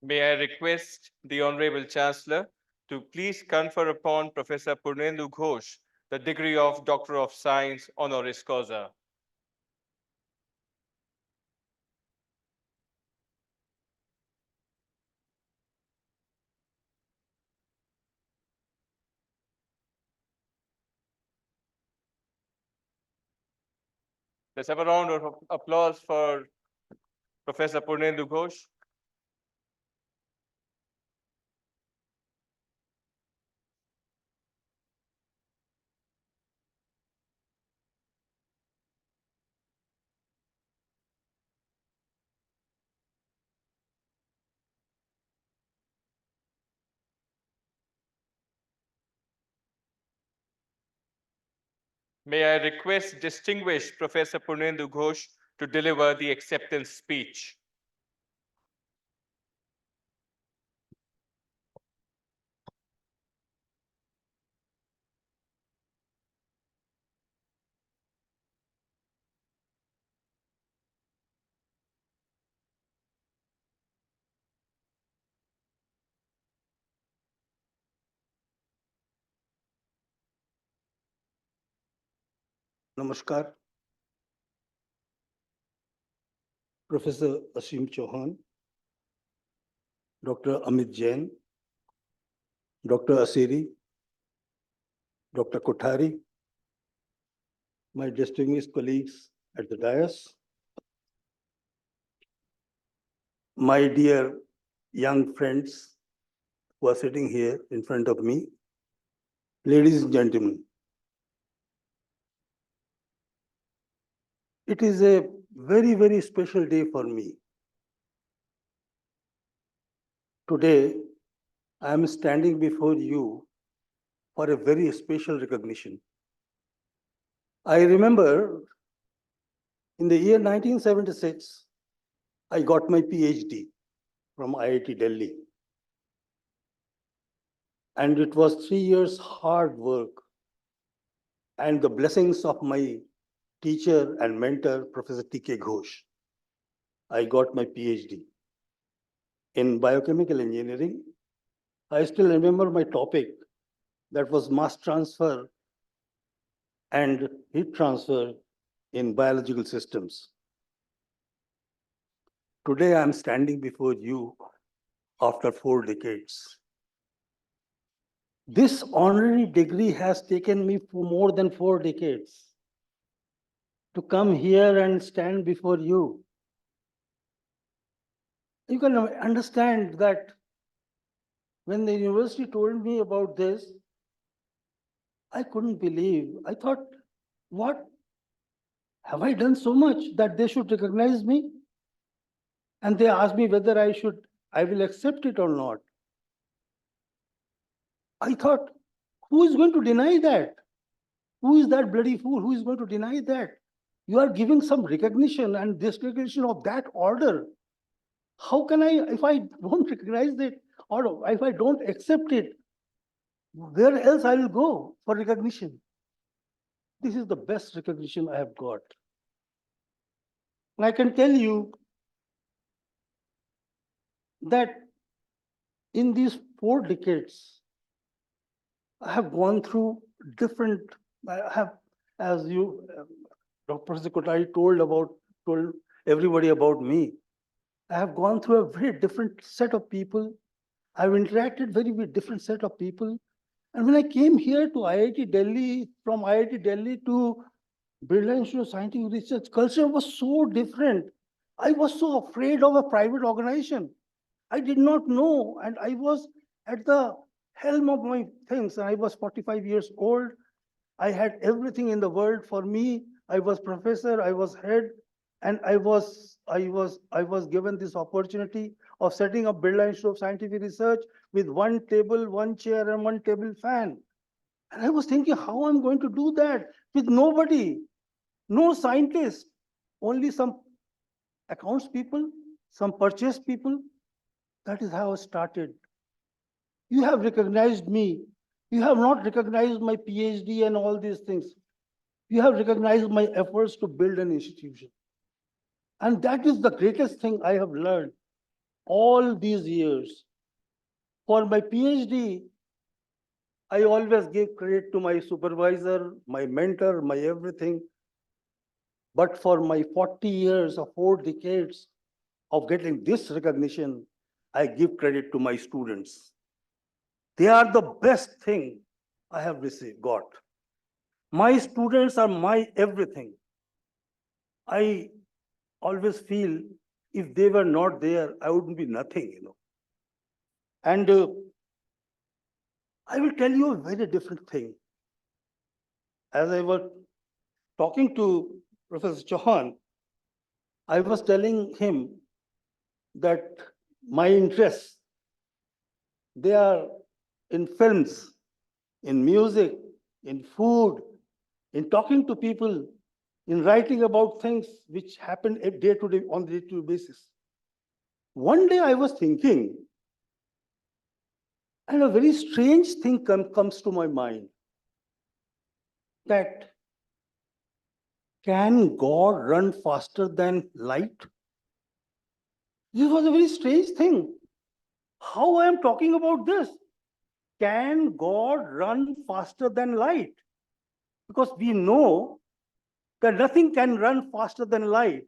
May I request the Honorable Chancellor to please confer upon Professor Purnendu Ghosh the degree of Doctor of Science honoris causa. Let's have a round of applause for Professor Purnendu Ghosh. May I request distinguished Professor Purnendu Ghosh to deliver the acceptance speech. नमस्कार. Professor Asim Chauhan, Dr. Amit Jain, Dr. Asiri, Dr. Kothari, my distinguished colleagues at the dais, my dear young friends who are sitting here in front of me, ladies and gentlemen, it is a very, very special day for me. Today, I am standing before you for a very special recognition. I remember in the year 1976, I got my PhD from IIT Delhi. And it was 3 years hard work and the blessings of my teacher and mentor, Professor T.K. Ghosh. I got my PhD in biochemical engineering. I still remember my topic, that was mass transfer and heat transfer in biological systems. Today, I'm standing before you after 4 decades. This honorary degree has taken me for more than 4 decades to come here and stand before you. You can understand that when the university told me about this, I couldn't believe. I thought, what? Have I done so much that they should recognize me? And they asked me whether I will accept it or not. I thought, who is going to deny that? Who is that bloody fool? Who is going to deny that? You are giving some recognition and this recognition of that order. How can I, if I don't recognize it or if I don't accept it, where else I will go for recognition? This is the best recognition I have got. And I can tell you that in these 4 decades, I have gone through different, I have, as you, Dr. Kothari told everybody about me. I have gone through a very different set of people. I've interacted with different set of people. And when I came here to IIT Delhi, from IIT Delhi to Birla Institute of Scientific Research, culture was so different. I was so afraid of a private organization. I did not know, and I was at the helm of my things. I was 45 years old. I had everything in the world for me. I was professor, I was head, and I was given this opportunity of setting up Birla Institute of Scientific Research with 1 table, 1 chair, and 1 table fan. And I was thinking how I'm going to do that with nobody, no scientists, only some accounts people, some purchase people. That is how I started. You have recognized me. You have not recognized my PhD and all these things. You have recognized my efforts to build an institution. And that is the greatest thing I have learned all these years. For my PhD, I always give credit to my supervisor, my mentor, my everything. But for my 40 years or 4 decades of getting this recognition, I give credit to my students. They are the best thing I have got. My students are my everything. I always feel if they were not there, I wouldn't be nothing. And I will tell you a very different thing. As I was talking to Professor Chauhan, I was telling him that my interests, they are in films, in music, in food, in talking to people, in writing about things which happen day to day on a day-to-day basis. One day I was thinking, and a very strange thing comes to my mind, that can God run faster than light? This was a very strange thing. How I am talking about this? Can God run faster than light? Because we know that nothing can run faster than light.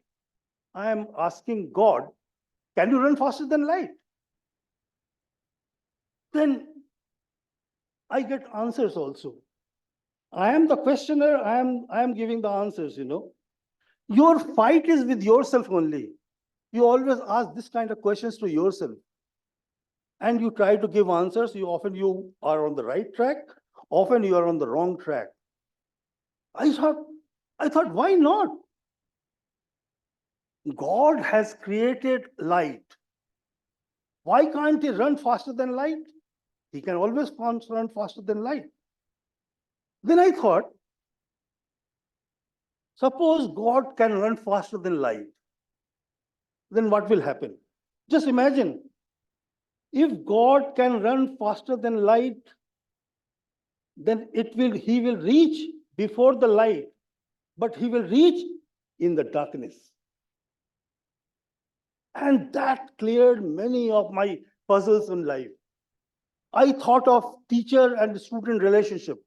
I am asking God, can you run faster than light? Then I get answers also. I am the questioner, I am giving the answers, you know. Your fight is with yourself only. You always ask this kind of questions to yourself. And you try to give answers. You are on the right track, often you are on the wrong track. I thought, why not? God has created light. Why can't he run faster than light? He can always run faster than light. Then I thought, suppose God can run faster than light, then what will happen? Just imagine, if God can run faster than light, then he will reach before the light, but he will reach in the darkness. And that cleared many of my puzzles in life. I thought of teacher and student relationship.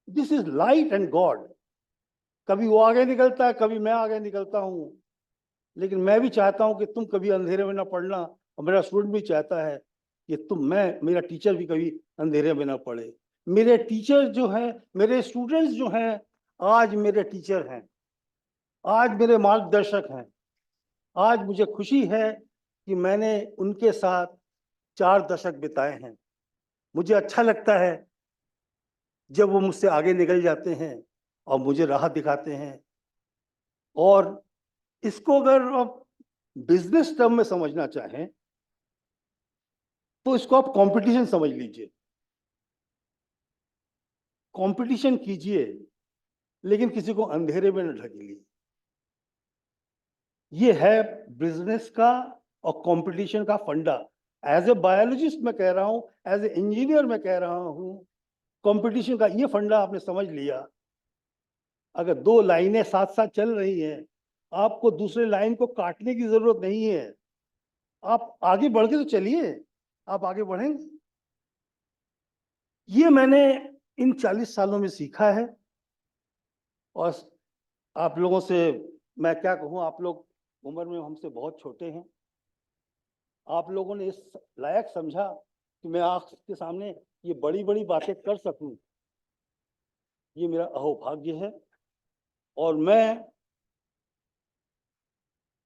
This is light and God. कभी वो आगे निकलता है, कभी मैं आगे निकलता हूँ, लेकिन मैं भी चाहता हूँ कि तुम कभी अंधेरे में ना पड़ना, और मेरा स्टूडेंट भी चाहता है कि मेरा टीचर भी कभी अंधेरे में ना पड़े। मेरे टीचर जो हैं, मेरे स्टूडेंट्स जो हैं, आज मेरे टीचर हैं, आज मेरे मार्गदर्शक हैं। आज मुझे खुशी है कि मैंने उनके साथ 4 दशक बिताए हैं। मुझे अच्छा लगता है जब वो मुझसे आगे निकल जाते हैं और मुझे राह दिखाते हैं। और इसको अगर आप बिजनेस टर्म में समझना चाहें तो इसको आप कंपटीशन समझ लीजिए। कंपटीशन कीजिए, लेकिन किसी को अंधेरे में न ढकेलिए। ये है बिजनेस का और कंपटीशन का फंडा। एज ए बायोलॉजिस्ट मैं कह रहा हूं, एज ए इंजीनियर मैं कह रहा हूं, कंपटीशन का ये फंडा आपने समझ लिया। अगर 2 लाइनें साथ साथ चल रही हैं, आपको दूसरे लाइन को काटने की जरूरत नहीं है। आप आगे बढ़ के तो चलिए, आप आगे बढ़ेंगे। ये मैंने इन 40 सालों में सीखा है। और आप लोगों से मैं क्या कहूँ, आप लोग उम्र में हमसे बहुत छोटे हैं। आप लोगों ने इस लायक समझा कि मैं आपके सामने ये बड़ी बड़ी बातें कर सकूं, ये मेरा अहोभाग्य है। और मैं,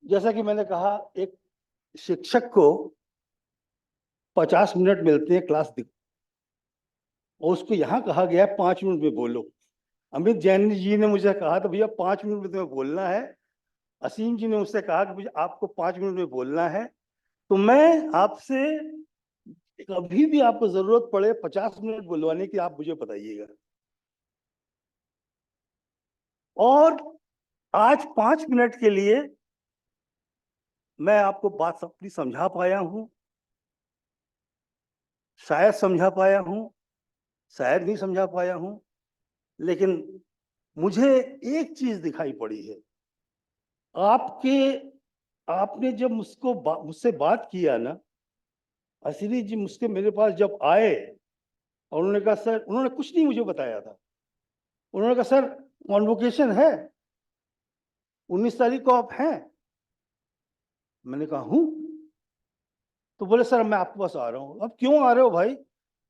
जैसा कि मैंने कहा, एक शिक्षक को 50 मिनट मिलते हैं क्लास और उसको यहाँ कहा गया है 5 मिनट में बोलो। अमित जैन जी ने मुझे कहा था भैया 5 मिनट में तुम्हें बोलना है। असीम जी ने मुझसे कहा कि भैया आपको 5 मिनट में बोलना है। तो मैं आपसे, कभी भी आपको जरूरत पड़े 50 मिनट बुलवाने की, आप मुझे बताइएगा। और आज 5 मिनट के लिए मैं आपको बात अपनी समझा पाया हूं, शायद समझा पाया हूं, शायद नहीं समझा पाया हूं, लेकिन मुझे एक चीज दिखाई पड़ी है। आपने जब मुझसे बात किया ना, असीरी जी मुझसे मेरे पास जब आए और उन्होंने कहा सर, उन्होंने कुछ नहीं मुझे बताया था, उन्होंने कहा सर कॉन्वोकेशन है, 19 तारीख को आप हैं? मैंने कहा हूं। तो बोले सर मैं आपके पास आ रहा हूं। अब क्यों आ रहे हो भाई,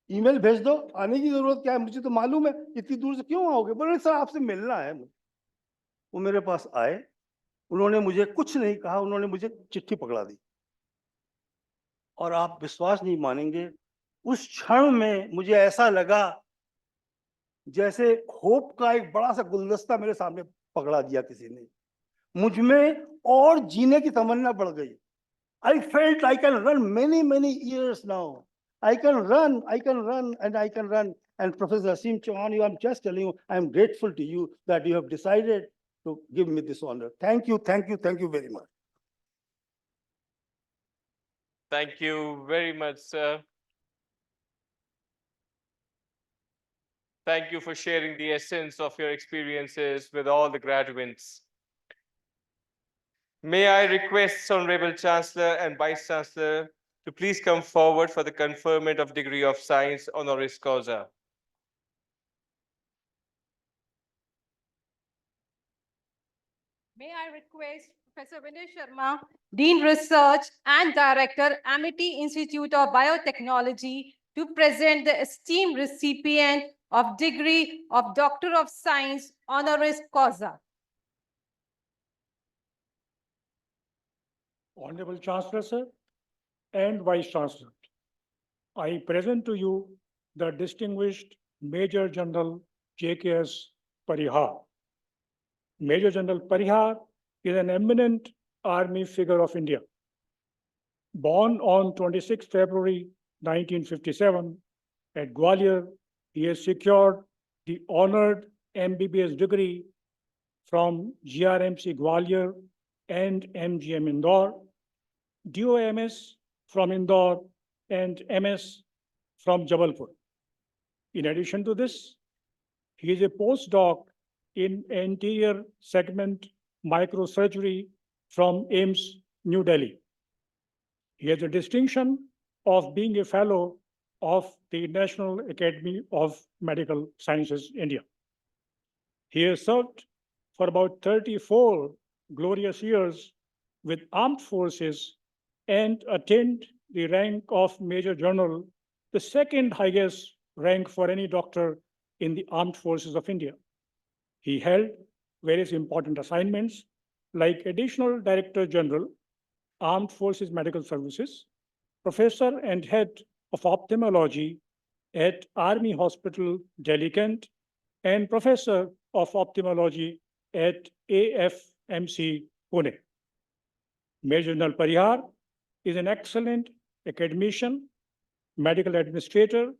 ईमेल भेज दो, आने की जरूरत क्या है, मुझे तो मालूम है, इतनी दूर से क्यों आओगे? बोले सर आपसे मिलना है। वो मेरे पास आए, उन्होंने मुझे कुछ नहीं कहा, उन्होंने मुझे चिट्ठी पकड़ा दी। और आप विश्वास नहीं मानेंगे, उस क्षण में मुझे ऐसा लगा जैसे होप का एक बड़ा सा गुलदस्ता मेरे सामने पकड़ा दिया किसी ने। मुझ में और जीने की तमन्ना बढ़ गई। I felt I can run many years now. I can run and I can run. And Professor Asim Chauhan, I'm just telling you, I'm grateful to you that you have decided to give me this honor. Thank you very much. Thank you very much, sir. Thank you for sharing the essence of your experiences with all the graduates. May I request Honorable Chancellor and Vice Chancellor to please come forward for the conferment of degree of Science honoris causa. May I request Professor Vinay Sharma, Dean Research and Director, Amity Institute of Biotechnology, to present the esteemed recipient of degree of Doctor of Science honoris causa. Honorable Chancellor, sir, and Vice Chancellor, I present to you the distinguished Major General J.K.S. Parihar. Major General Parihar is an eminent army figure of India. Born on 26 February 1957 at Gwalior, he has secured the honored MBBS degree from GRMC Gwalior and MGM Indore, DOMS from Indore, and MS from Jabalpur. In addition to this, he is a postdoc in anterior segment microsurgery from AIIMS, New Delhi. He has the distinction of being a fellow of the National Academy of Medical Sciences, India. He has served for about 34 glorious years with armed forces and attained the rank of Major General, the second highest rank for any doctor in the armed forces of India. He held various important assignments like Additional Director General, Armed Forces Medical Services, Professor and Head of Ophthalmology at Army Hospital, Delhi Kent, and Professor of Ophthalmology at AFMC, Pune. Major General Parihar is an excellent academician, medical administrator,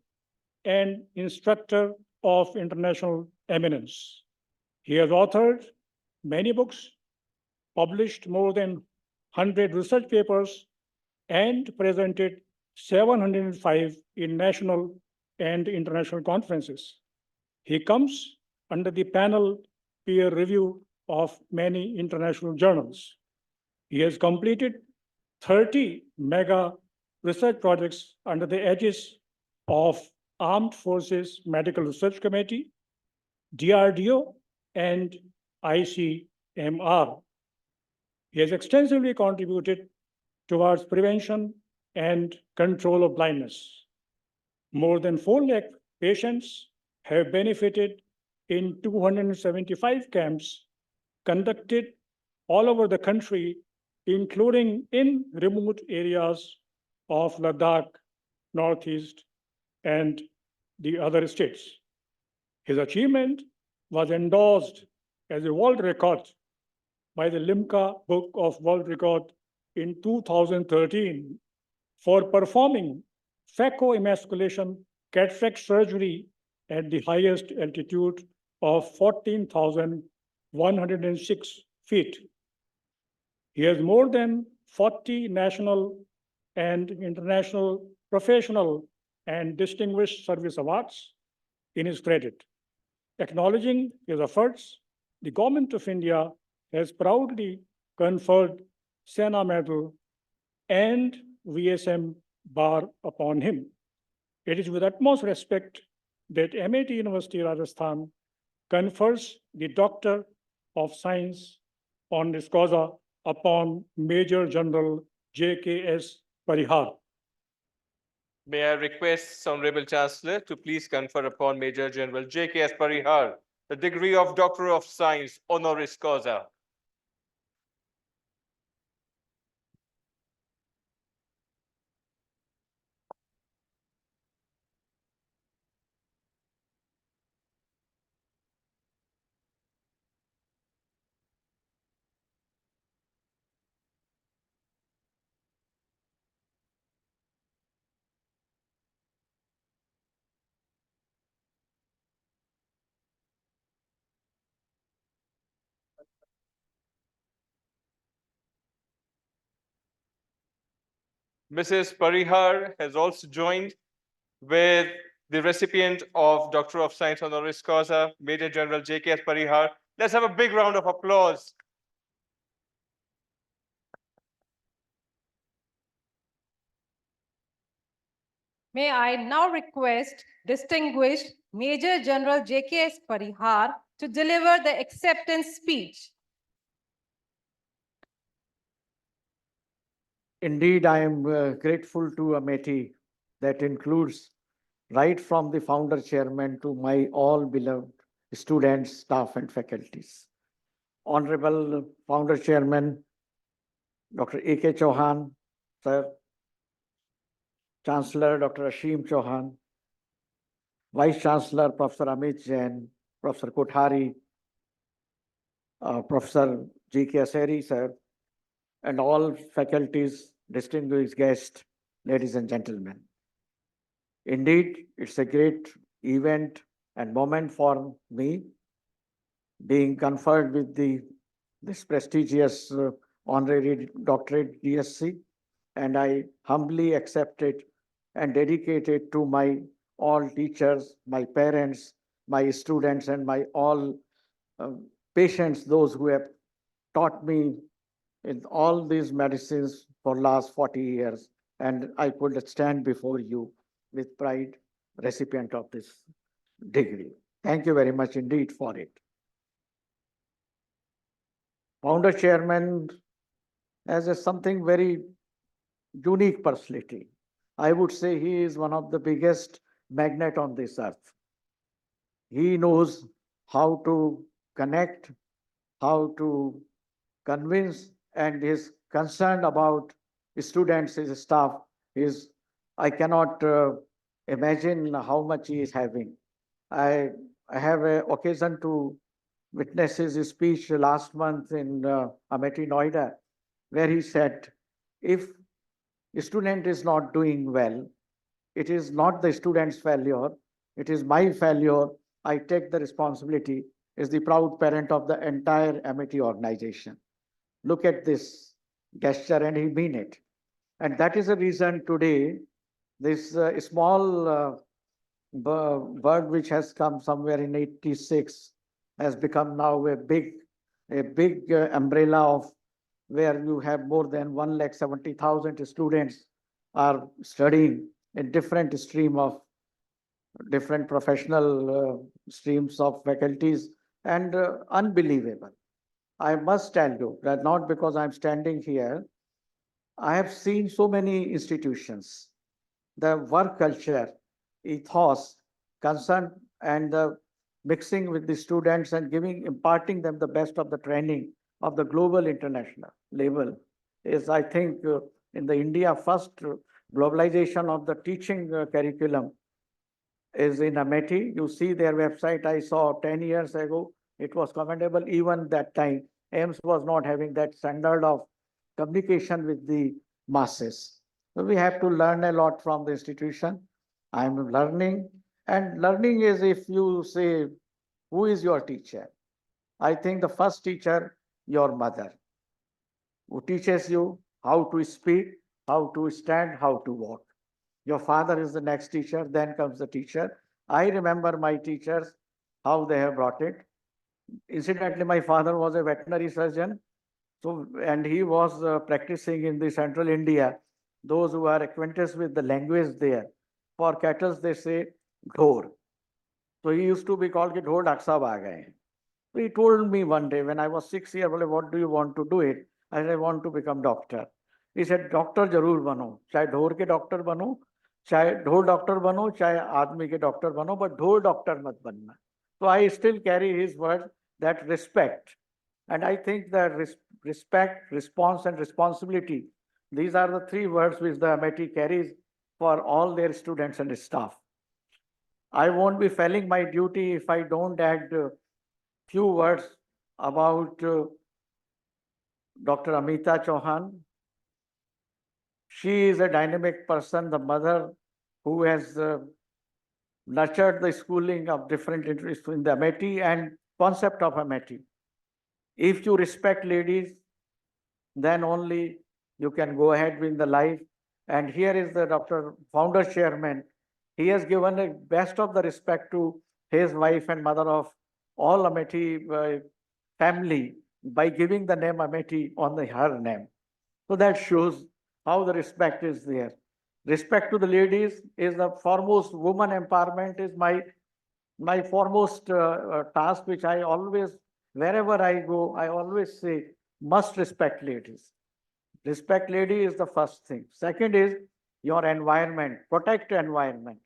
and instructor of international eminence. He has authored many books, published more than 100 research papers, and presented 705 in national and international conferences. He comes under the panel peer review of many international journals. He has completed 30 mega research projects under the aegis of Armed Forces Medical Research Committee, DRDO, and ICMR. He has extensively contributed towards prevention and control of blindness. More than 4 lakh patients have benefited in 275 camps conducted all over the country, including in remote areas of Ladakh, Northeast, and the other states. His achievement was endorsed as a world record by the Limca Book of World Record in 2013 for performing phacoemasculation cataract surgery at the highest altitude of 14,106 feet. He has more than 40 national and international professional and distinguished service awards in his credit. Acknowledging his efforts, the Government of India has proudly conferred Sena Medal and VSM bar upon him. It is with utmost respect that MIT University, Rajasthan confers the Doctor of Science honoris causa upon Major General J.K.S. Parihar. May I request Honorable Chancellor to please confer upon Major General J.K.S. Parihar the degree of Doctor of Science honoris causa. Mrs. Parihar has also joined with the recipient of Doctor of Science honoris causa, Major General J.K.S. Parihar. Let's have a big round of applause. May I now request distinguished Major General J.K.S. Parihar to deliver the acceptance speech. Indeed, I am grateful to Amity that includes right from the founder chairman to my all beloved students, staff, and faculties. Honorable founder chairman, Dr. A.K. Chauhan, sir, Chancellor Dr. Ashim Chauhan, Vice Chancellor Professor Amit Jain, Professor Kothari, Professor G.K. Aseri, sir, and all faculties, distinguished guests, ladies and gentlemen. Indeed, it's a great event and moment for me being conferred with this prestigious honorary doctorate DSc, and I humbly accept it and dedicate it to my all teachers, my parents, my students, and my all patients, those who have taught me in all these medicines for last 40 years, and I could stand before you with pride, recipient of this degree. Thank you very much indeed for it. Founder chairman has something very unique personality. I would say he is one of the biggest magnet on this earth. He knows how to connect, how to convince, and is concerned about students, his staff. I cannot imagine how much he is having. I have an occasion to witness his speech last month in Amethi, Noida, where he said, if a student is not doing well, it is not the student's failure, it is my failure. I take the responsibility as the proud parent of the entire Amity organization. Look at this gesture, and he mean it. And that is the reason today, this small bird which has come somewhere in 86 has become now a big umbrella of where you have more than 170,000 students are studying in different stream of different professional streams of faculties, and unbelievable. I must tell you that not because I'm standing here, I have seen so many institutions, the work culture, ethos, concern, and the mixing with the students and imparting them the best of the training of the global international level is, I think, in the India first globalization of the teaching curriculum is in Amethi. You see their website. I saw 10 years ago. It was commendable. Even that time, AIMS was not having that standard of communication with the masses. So we have to learn a lot from the institution. I'm learning, and learning is, if you say, who is your teacher? I think the first teacher, your mother, who teaches you how to speak, how to stand, how to walk. Your father is the next teacher, then comes the teacher. I remember my teachers, how they have brought it. Incidentally, my father was a veterinary surgeon, so, and he was practicing in the central India. Those who are acquainted with the language there, for cattle they say dhor. So he used to be called ke dhor Doctor Sahab aa gaye hain. So he told me one day when I was 6 years old, what do you want to do it? I said, I want to become doctor. He said, doctor जरूर बनो, चाहे ढोर के doctor बनो, चाहे ढोर doctor बनो, चाहे आदमी के डॉक्टर बनो, but ढोर डॉक्टर मत बनना. So I still carry his word, that respect. And I think that respect, response, and responsibility, these are the three words which the Amity carries for all their students and staff. I won't be failing my duty if I don't add few words about Dr. Amita Chauhan. She is a dynamic person, the mother who has nurtured the schooling of different interests in the Amity and concept of Amity. If you respect ladies, then only you can go ahead with the life. And here is the Dr. Founder Chairman. He has given a best of the respect to his wife and mother of all Amity family by giving the name Amity on her name. So that shows how the respect is there. Respect to the ladies is the foremost. Woman empowerment is my foremost task, which I always, wherever I go, I always say, must respect ladies. Respect lady is the first thing. Second is your environment, protect environment.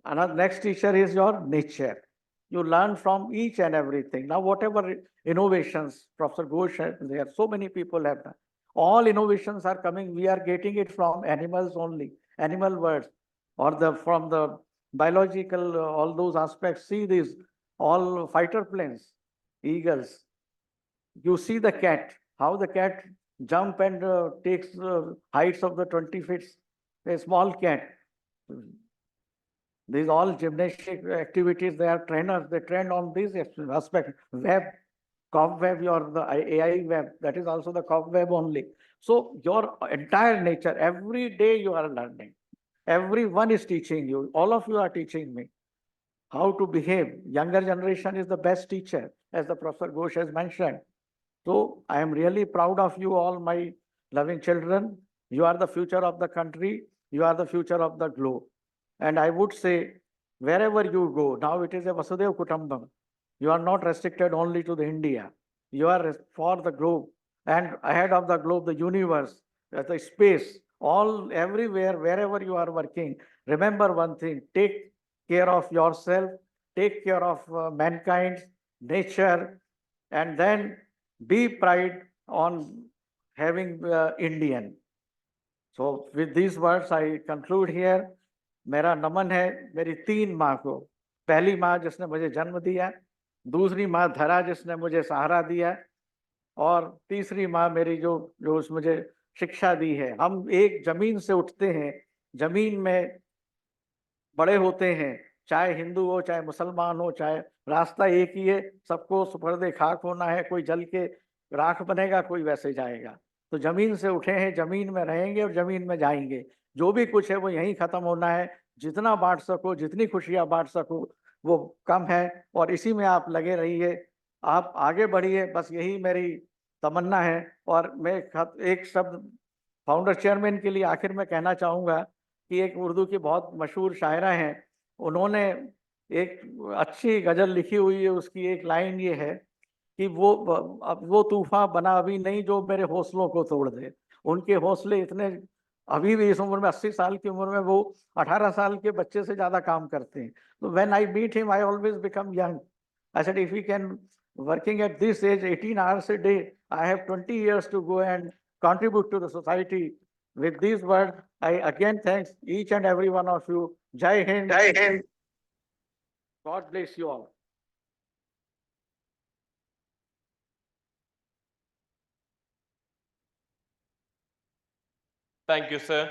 Another next teacher is your nature. You learn from each and everything. Now, whatever innovations, Professor Ghosh, there so many people have done. All innovations are coming. We are getting it from animals only, animal words, or from the biological, all those aspects. See these all fighter planes, eagles. You see the cat, how the cat jump and takes heights of the 20 feet. A small cat. These all gymnastic activities, they are trainers, they train on these aspects. Web, cobweb, or the AI web, that is also the cobweb only. So your entire nature, every day you are learning. Everyone is teaching you. All of you are teaching me how to behave. Younger generation is the best teacher, as the Professor Ghosh has mentioned. So I am really proud of you all, my loving children. You are the future of the country. You are the future of the globe. And I would say, wherever you go, now it is a Vasudhaiva Kutumbam. You are not restricted only to the India. You are for the globe, and ahead of the globe, the universe, the space, all everywhere, wherever you are working. Remember one thing: take care of yourself, take care of mankind, nature, and then be pride on having Indian. So with these words, I conclude here. मेरा नमन है मेरी 3 माँ को। पहली माँ जिसने मुझे जन्म दिया, दूसरी माँ धरा जिसने मुझे सहारा दिया, और तीसरी माँ मेरी जो जो मुझे शिक्षा दी है। हम एक जमीन से उठते हैं, जमीन में बड़े होते हैं, चाहे हिंदू हो, चाहे मुसलमान हो, चाहे रास्ता एक ही है, सबको सुपर्दे खाक होना है। कोई जल के राख बनेगा, कोई वैसे जाएगा। तो जमीन से उठे हैं, जमीन में रहेंगे और जमीन में जाएंगे। जो भी कुछ है वो यहीं खत्म होना है। जितना बांट सको, जितनी खुशियां बांट सको, वो कम है, और इसी में आप लगे रहिए। आप आगे बढ़िए, बस यही मेरी तमन्ना है। और मैं एक शब्द फाउंडर चेयरमैन के लिए आखिर में कहना चाहूँगा कि एक उर्दू की बहुत मशहूर शायरा हैं, उन्होंने एक अच्छी गज़ल लिखी हुई है। उसकी एक लाइन ये है कि अब वो तूफ़ान बना अभी नहीं जो मेरे हौसलों को तोड़ दे। उनके हौसले इतने, अभी भी इस उम्र में 80 साल की उम्र में वो 18 साल के बच्चे से ज़्यादा काम करते हैं। तो when I meet him, I always become young. I said, if he can working at this age 18 hours a day, I have 20 years to go and contribute to the society. With these words, I again thank each and every one of you. Jai Hind. Jai Hind. God bless you all. Thank you, sir.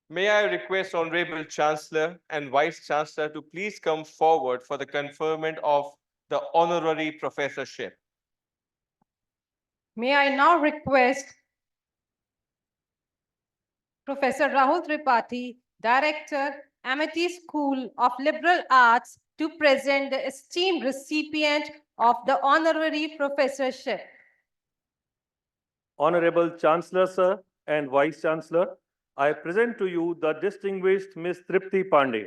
May I request Honorable Chancellor and Vice Chancellor to please come forward for the conferment of the honorary professorship. May I now request Professor Rahul Tripathi, Director, Amity School of Liberal Arts, to present the esteemed recipient of the honorary professorship. Honorable Chancellor, sir, and Vice Chancellor, I present to you the distinguished Miss Tripti Pandey.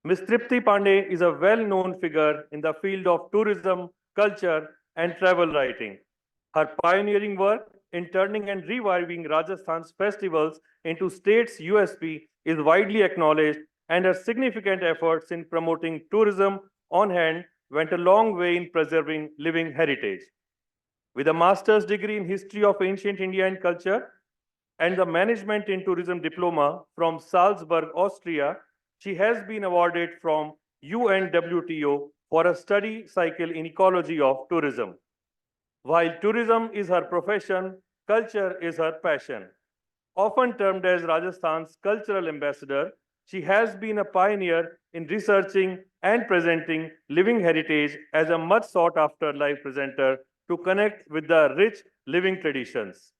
Miss Tripti Pandey is a well-known figure in the field of tourism, culture, and travel writing. Her pioneering work in turning and reviving Rajasthan's festivals into state's USP is widely acknowledged, and her significant efforts in promoting tourism on hand went a long way in preserving living heritage. With a master's degree in history of ancient India and culture and the management in tourism diploma from Salzburg, Austria, she has been awarded from UNWTO for a study cycle in ecology of tourism. While tourism is her profession, culture is her passion. Often termed as Rajasthan's cultural ambassador, she has been a pioneer in researching and presenting living heritage as a much sought after live presenter to connect with the rich living traditions.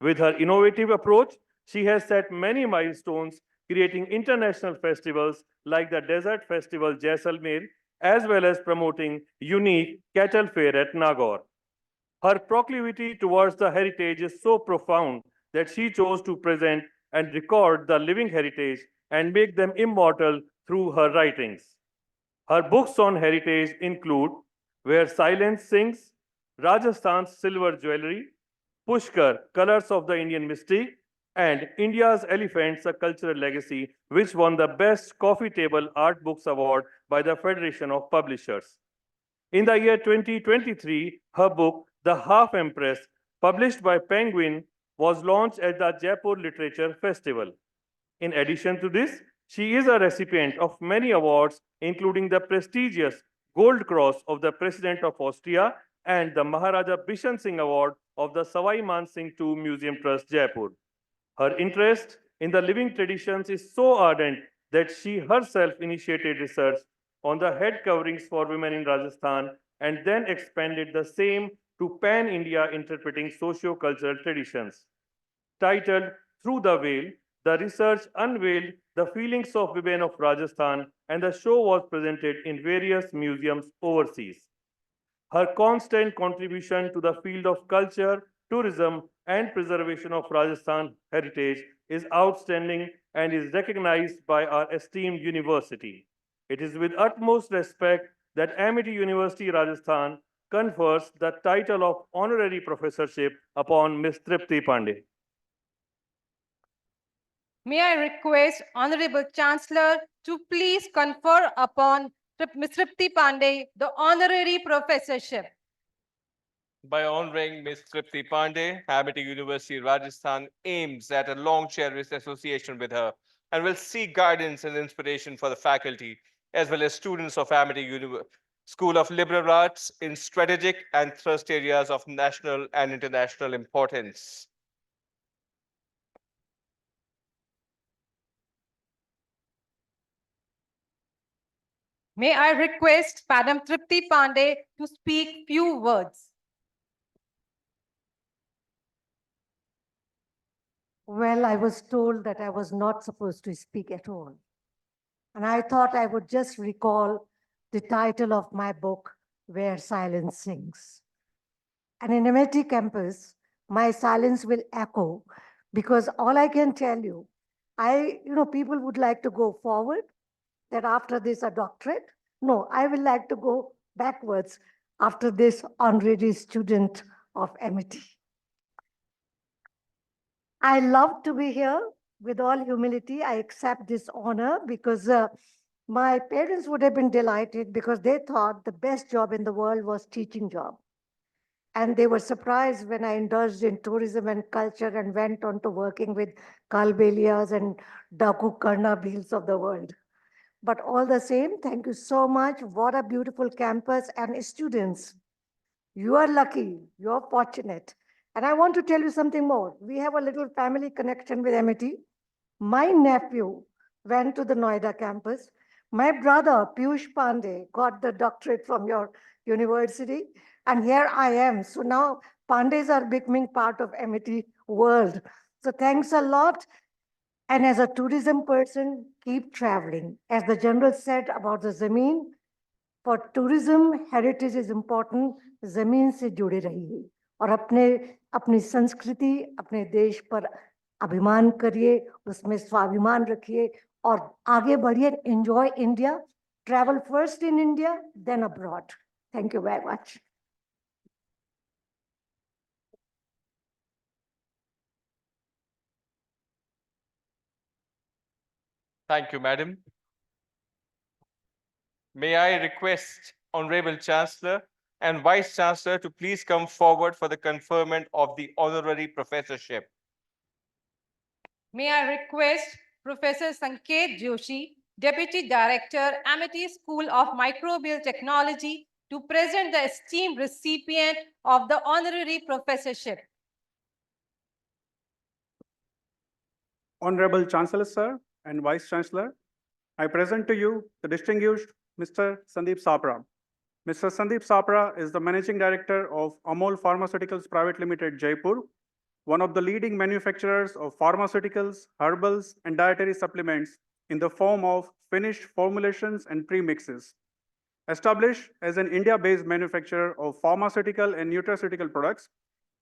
With her innovative approach, she has set many milestones, creating international festivals like the Desert Festival Jaisalmer, as well as promoting unique cattle fair at Nagaur. Her proclivity towards the heritage is so profound that she chose to present and record the living heritage and make them immortal through her writings. Her books on heritage include Where Silence Sings, Rajasthan's Silver Jewelry, Pushkar, Colors of the Indian Mystique, and India's Elephants, A Cultural Legacy, which won the Best Coffee Table Art Books Award by the Federation of Publishers. In the year 2023, her book, The Half Empress, published by Penguin, was launched at the Jaipur Literature Festival. In addition to this, she is a recipient of many awards, including the prestigious Gold Cross of the President of Austria and the Maharaja Bishan Singh Award of the Savai Man Singh II Museum Trust, Jaipur. Her interest in the living traditions is so ardent that she herself initiated research on the head coverings for women in Rajasthan and then expanded the same to pan-India interpreting socio-cultural traditions. Titled Through the Veil, the research unveiled the feelings of women of Rajasthan, and the show was presented in various museums overseas. Her constant contribution to the field of culture, tourism, and preservation of Rajasthan heritage is outstanding and is recognized by our esteemed university. It is with utmost respect that Amity University, Rajasthan confers the title of honorary professorship upon Ms. Tripti Pandey. May I request Honorable Chancellor to please confer upon Ms. Tripti Pandey the honorary professorship. By honoring Ms. Tripti Pandey, Amity University, Rajasthan aims at a long cherished association with her and will seek guidance and inspiration for the faculty as well as students of Amity School of Liberal Arts in strategic and thrust areas of national and international importance. May I request Madam Tripti Pandey to speak few words. Well, I was told that I was not supposed to speak at all. And I thought I would just recall the title of my book, Where Silence Sings. And in MIT campus, my silence will echo because all I can tell you, people would like to go forward, that after this a doctorate. No, I will like to go backwards after this honorary student of MIT. I love to be here. With all humility, I accept this honor because my parents would have been delighted because they thought the best job in the world was teaching job. And they were surprised when I indulged in tourism and culture and went on to working with Kalbelias and Daku Karnabils of the world. But all the same, thank you so much. What a beautiful campus and students. You are lucky, you're fortunate. And I want to tell you something more. We have a little family connection with MIT. My nephew went to the Noida campus. My brother, Piyush Pandey, got the doctorate from your university. And here I am. So now Pandays are becoming part of MIT world. So thanks a lot. And as a tourism person, keep traveling. As the general said about the Zameen, for tourism, heritage is important. जमीन से जुड़े रहिए और अपनी संस्कृति, अपने देश पर अभिमान करिए, उसमें स्वाभिमान रखिए और आगे बढ़िए. Enjoy India. Travel first in India, then abroad. Thank you very much. Thank you, madam. May I request Honorable Chancellor and Vice Chancellor to please come forward for the conferment of the honorary professorship. May I request Professor Sanket Joshi, Deputy Director, Amity School of Microbial Technology, to present the esteemed recipient of the honorary professorship. Honorable Chancellor, sir, and Vice Chancellor, I present to you the distinguished Mr. Sandeep Sapra. Mr. Sandeep Sapra is the Managing Director of Amol Pharmaceuticals Private Limited, Jaipur, one of the leading manufacturers of pharmaceuticals, herbals, and dietary supplements in the form of finished formulations and premixes. Established as an India-based manufacturer of pharmaceutical and nutraceutical products,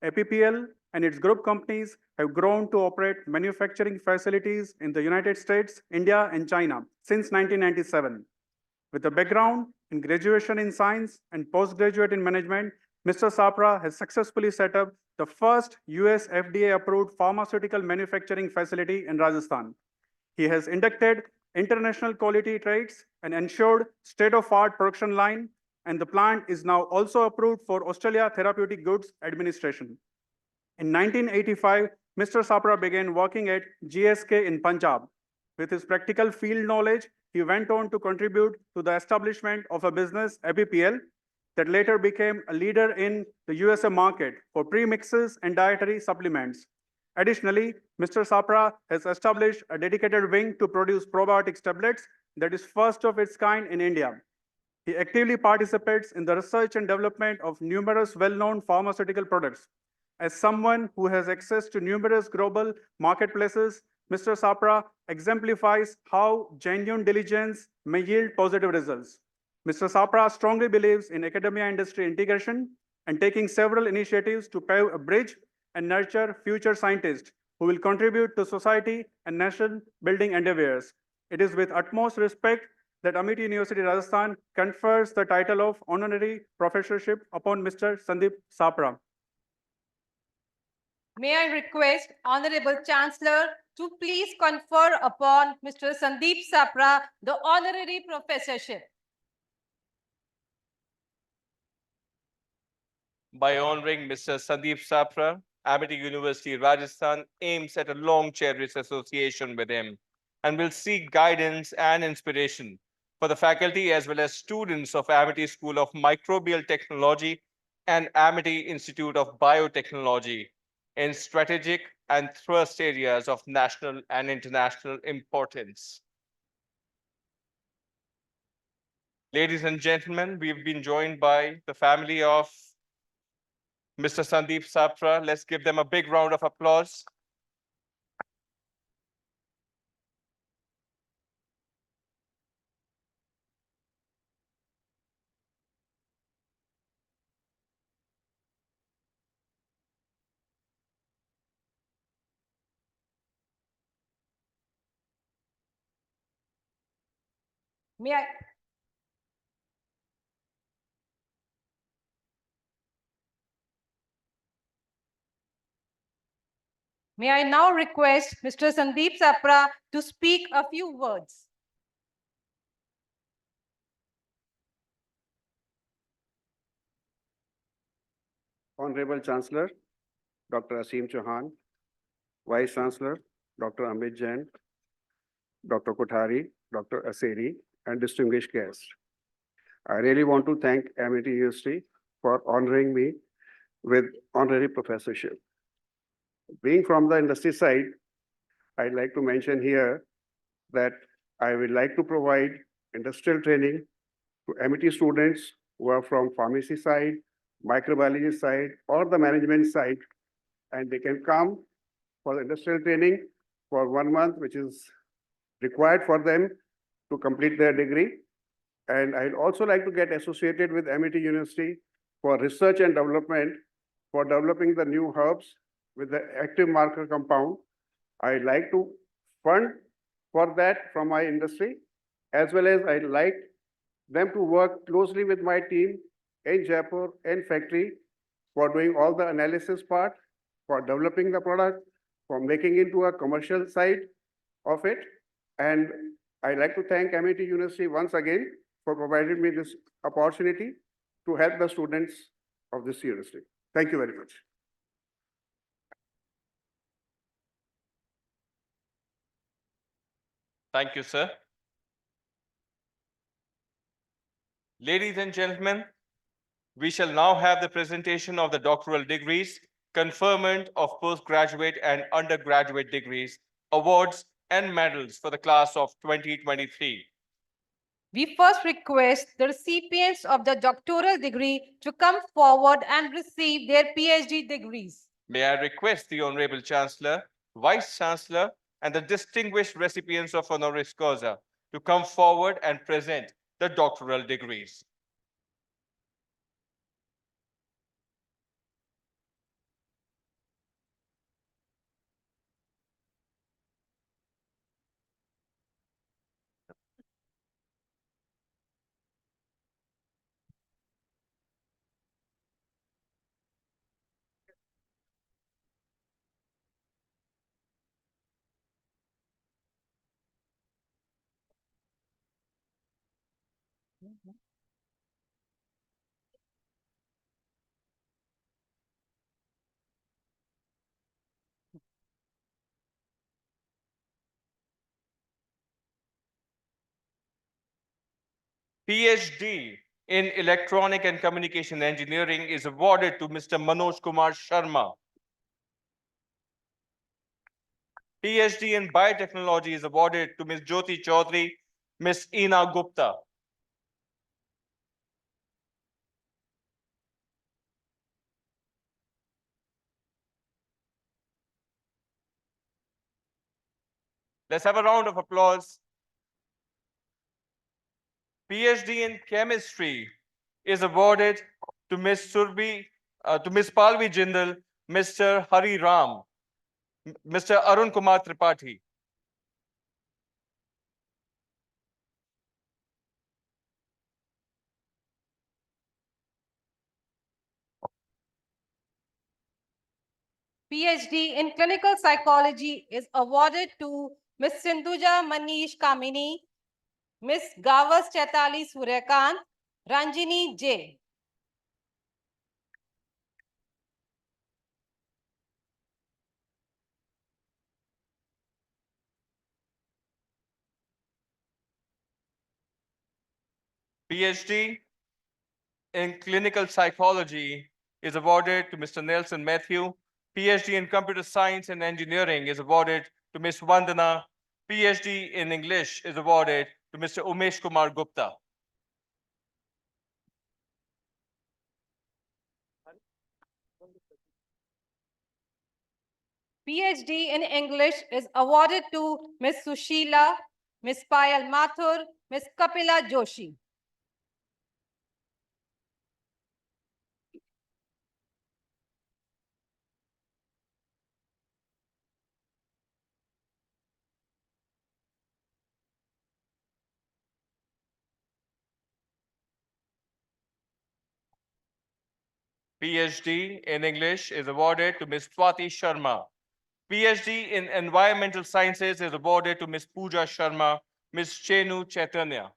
APPL and its group companies have grown to operate manufacturing facilities in the United States, India, and China since 1997. With a background in graduation in science and postgraduate in management, Mr. Sapra has successfully set up the first US FDA-approved pharmaceutical manufacturing facility in Rajasthan. He has inducted international quality traits and ensured state-of-art production line, and the plant is now also approved for Australia Therapeutic Goods Administration. In 1985, Mr. Sapra began working at GSK in Punjab. With his practical field knowledge, he went on to contribute to the establishment of a business, ABPL, that later became a leader in the USA market for premixes and dietary supplements. Additionally, Mr. Sapra has established a dedicated wing to produce probiotics tablets that is first of its kind in India. He actively participates in the research and development of numerous well-known pharmaceutical products. As someone who has access to numerous global marketplaces, Mr. Sapra exemplifies how genuine diligence may yield positive results. Mr. Sapra strongly believes in academia-industry integration and taking several initiatives to pave a bridge and nurture future scientists who will contribute to society and nation-building endeavors. It is with utmost respect that Amity University Rajasthan confers the title of honorary professorship upon Mr. Sandeep Sapra. May I request Honorable Chancellor to please confer upon Mr. Sandeep Sapra the honorary professorship. By honoring Mr. Sandeep Sapra, Amity University Rajasthan aims at a long cherished association with him and will seek guidance and inspiration for the faculty as well as students of Amity School of Microbial Technology and Amity Institute of Biotechnology in strategic and thrust areas of national and international importance. Ladies and gentlemen, we've been joined by the family of Mr. Sandeep Sapra. Let's give them a big round of applause. May I? May I now request Mr. Sandeep Sapra to speak a few words. Honorable Chancellor, Dr. Aseem Chauhan, Vice Chancellor, Dr. Amit Jain, Dr. Kothari, Dr. Aseri, and distinguished guests. I really want to thank Amity University for honoring me with honorary professorship. Being from the industry side, I'd like to mention here that I would like to provide industrial training to Amity students who are from pharmacy side, microbiology side, or the management side, and they can come for the industrial training for 1 month, which is required for them to complete their degree. And I'd also like to get associated with Amity University for research and development for developing the new herbs with the active marker compound. I'd like to fund for that from my industry, as well as I'd like them to work closely with my team in Jaipur and factory for doing all the analysis part, for developing the product, for making into a commercial side of it. And I'd like to thank Amity University once again for providing me this opportunity to help the students of this university. Thank you very much. Thank you, sir. Ladies and gentlemen, we shall now have the presentation of the doctoral degrees, conferment of postgraduate and undergraduate degrees, awards, and medals for the class of 2023. We first request the recipients of the doctoral degree to come forward and receive their PhD degrees. May I request the Honorable Chancellor, Vice Chancellor, and the distinguished recipients of honoris causa to come forward and present the doctoral degrees. PhD in Electronic and Communication Engineering is awarded to Mr. Manoj Kumar Sharma. PhD in Biotechnology is awarded to Ms. Jyoti Chaudhary, Ms. Ina Gupta. Let's have a round of applause. PhD in Chemistry is awarded to Ms. Palvi Jindal, Mr. Hari Ram, Mr. Arun Kumar Tripathi. PhD in clinical psychology is awarded to Ms. Sindhuja Manish Kamini, Ms. Gavas Chaitali Suryakant, Ranjini J. PhD in Clinical Psychology is awarded to Mr. Nelson Matthew. PhD in Computer Science and Engineering is awarded to Ms. Vandana. PhD in English is awarded to Mr. Umesh Kumar Gupta. PhD in English is awarded to Ms. Sushila, Ms. Payal Mathur, Ms. Kapila Joshi. PhD in English is awarded to Ms. Swati Sharma. PhD in Environmental Sciences is awarded to Ms. Pooja Sharma, Ms. Chenu Chaitanya.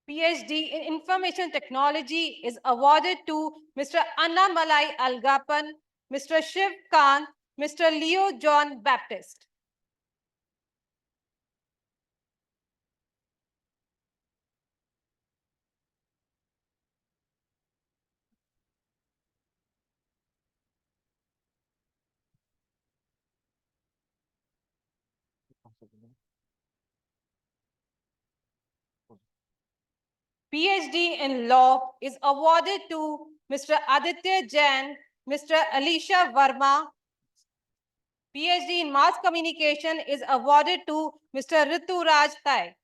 PhD in Information Technology is awarded to Mr. Annamalai Algapan, Mr. Shiv Khan, Mr. Leo John Baptist. PhD in Law is awarded to Mr. Aditya Jain, Mr. Alisha Verma. PhD in Mass Communication is awarded to Mr. Ritu Raj Thai.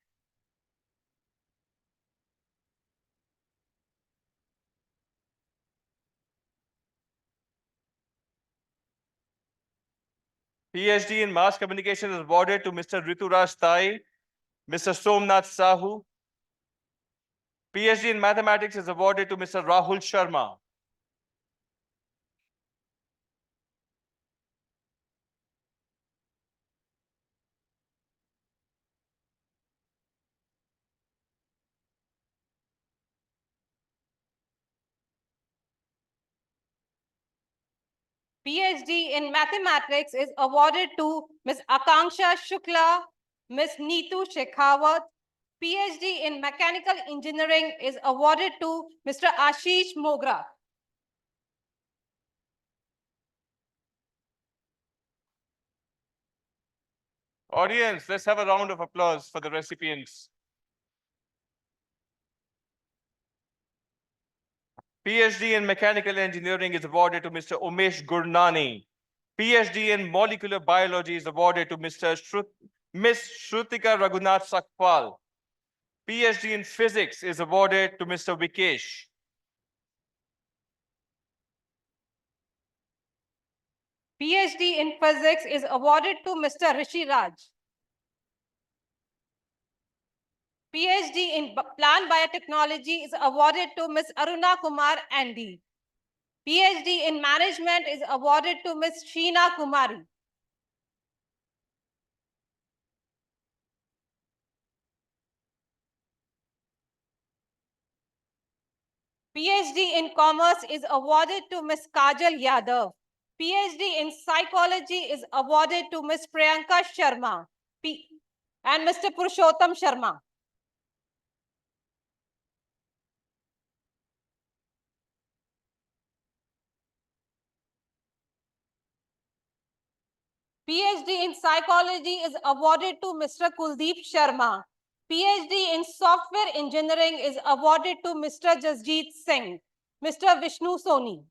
PhD in Mass Communication is awarded to Mr. Rituraj Thai, Mr. Somnath Sahu. PhD in Mathematics is awarded to Mr. Rahul Sharma. PhD in Mathematics is awarded to Ms. Akanksha Shukla, Ms. Neetu Shekhawat. PhD in Mechanical Engineering is awarded to Mr. Ashish Mogra. Audience, let's have a round of applause for the recipients. PhD in Mechanical Engineering is awarded to Mr. Umesh Gurnani. PhD in Molecular Biology is awarded to Ms. Shrutika Raghunath Sakpal. PhD in Physics is awarded to Mr. Vikesh. PhD in Physics is awarded to Mr. Rishi Raj. PhD in Plant Biotechnology is awarded to Ms. Aruna Kumar Andy. PhD in Management is awarded to Ms. Sheena Kumari. PhD in Commerce is awarded to Ms. Kajal Yadav. PhD in Psychology is awarded to Ms. Priyanka Sharma and Mr. Purushottam Sharma. PhD in Psychology is awarded to Mr. Kuldeep Sharma. PhD in Software Engineering is awarded to Mr. Jasjeet Singh, Mr. Vishnu Soni.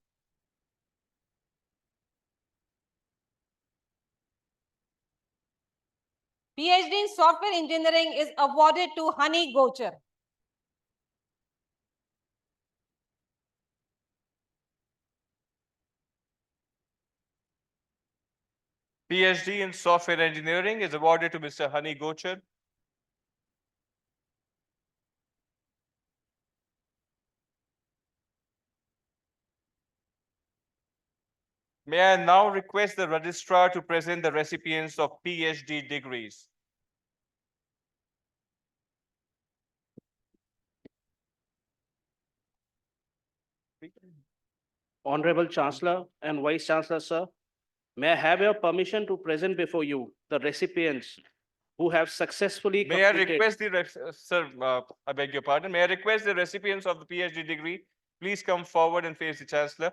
PhD in Software Engineering is awarded to Hani Gochar. PhD in Software Engineering is awarded to Mr. Hani Gochar. May I now request the registrar to present the recipients of PhD degrees. Honorable Chancellor and Vice Chancellor, sir, may I have your permission to present before you the recipients who have successfully May I completed. request sir, I beg your pardon. May I request the recipients of the PhD degree, please come forward and face the Chancellor.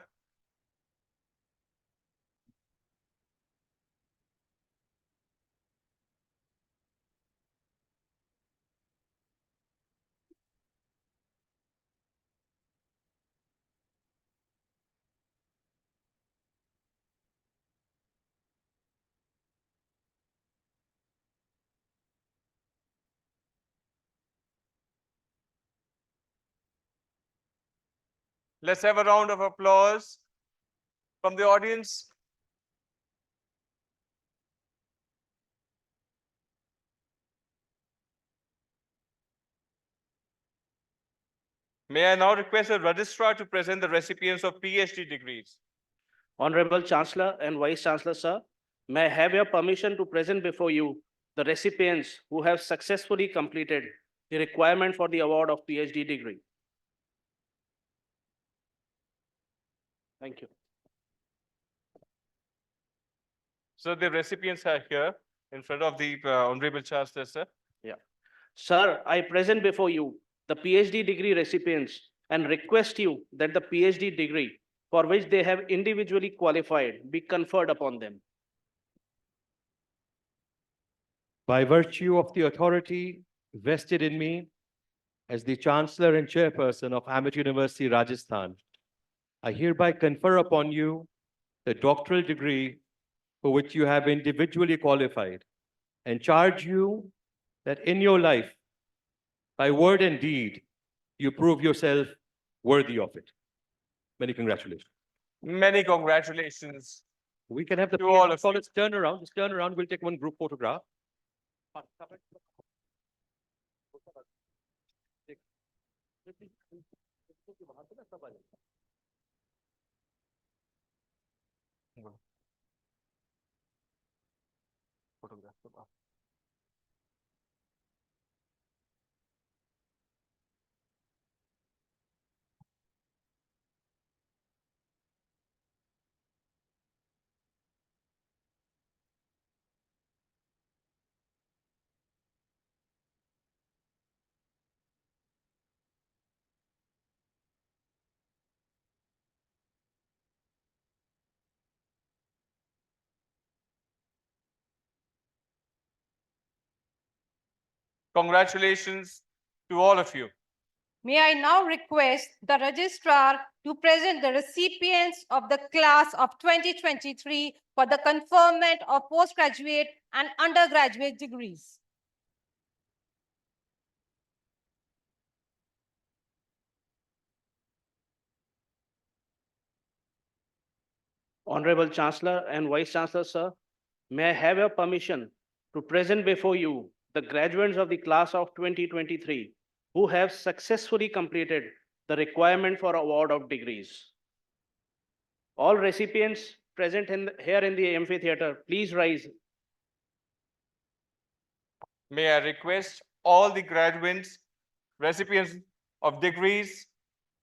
Let's have a round of applause from the audience. May I now request the registrar to present the recipients of PhD degrees. Honorable Chancellor and Vice Chancellor, sir, may I have your permission to present before you the recipients who have successfully completed the requirement for the award of PhD degree. Thank you. So the recipients are here in front of the Honorable Chancellor, sir. Yeah. Sir, I present before you the PhD degree recipients and request you that the PhD degree for which they have individually qualified be conferred upon them. By virtue of the authority vested in me as the Chancellor and Chairperson of Amity University, Rajasthan, I hereby confer upon you the doctoral degree for which you have individually qualified and charge you that in your life, by word and deed, you prove yourself worthy of it. Many congratulations. Many congratulations. We can have the To all of you. Let's turn around. Just turn around. We'll take one group photograph. Congratulations to all of you. May I now request the registrar to present the recipients of the class of 2023 for the conferment of postgraduate and undergraduate degrees. Honorable Chancellor and Vice Chancellor, sir, may I have your permission to present before you the graduates of the class of 2023 who have successfully completed the requirement for award of degrees. All recipients present here in the amphitheater, please rise. May I request all the graduates, recipients of degrees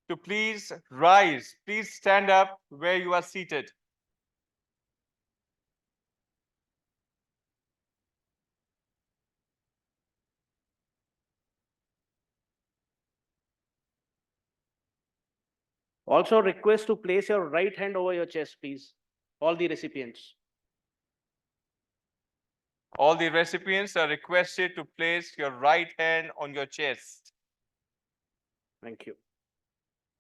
to please rise. Please stand up where you are seated. Also request to place your right hand over your chest, please. All the recipients. All the recipients are requested to place your right hand on your chest. Thank you.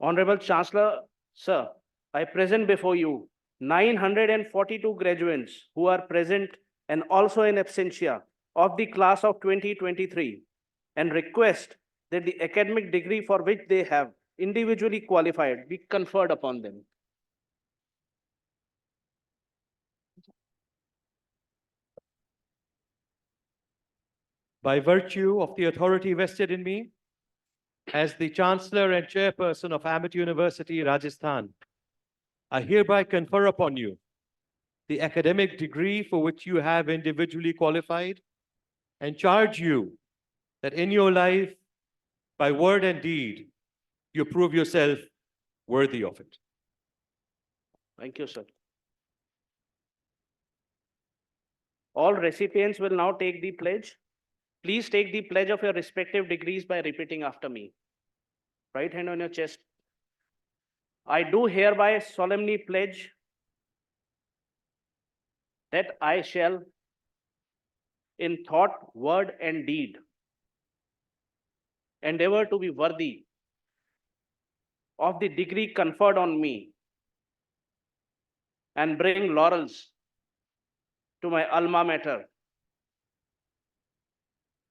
Honorable Chancellor, sir, I present before you 942 graduates who are present and also in absentia of the class of 2023 and request that the academic degree for which they have individually qualified be conferred upon them. By virtue of the authority vested in me as the Chancellor and Chairperson of Amity University, Rajasthan, I hereby confer upon you the academic degree for which you have individually qualified and charge you that in your life, by word and deed, you prove yourself worthy of it. Thank you, sir. All recipients will now take the pledge. Please take the pledge of your respective degrees by repeating after me. Right hand on your chest. I do hereby solemnly pledge that I shall, in thought, word, and deed, endeavor to be worthy of the degree conferred on me and bring laurels to my alma mater.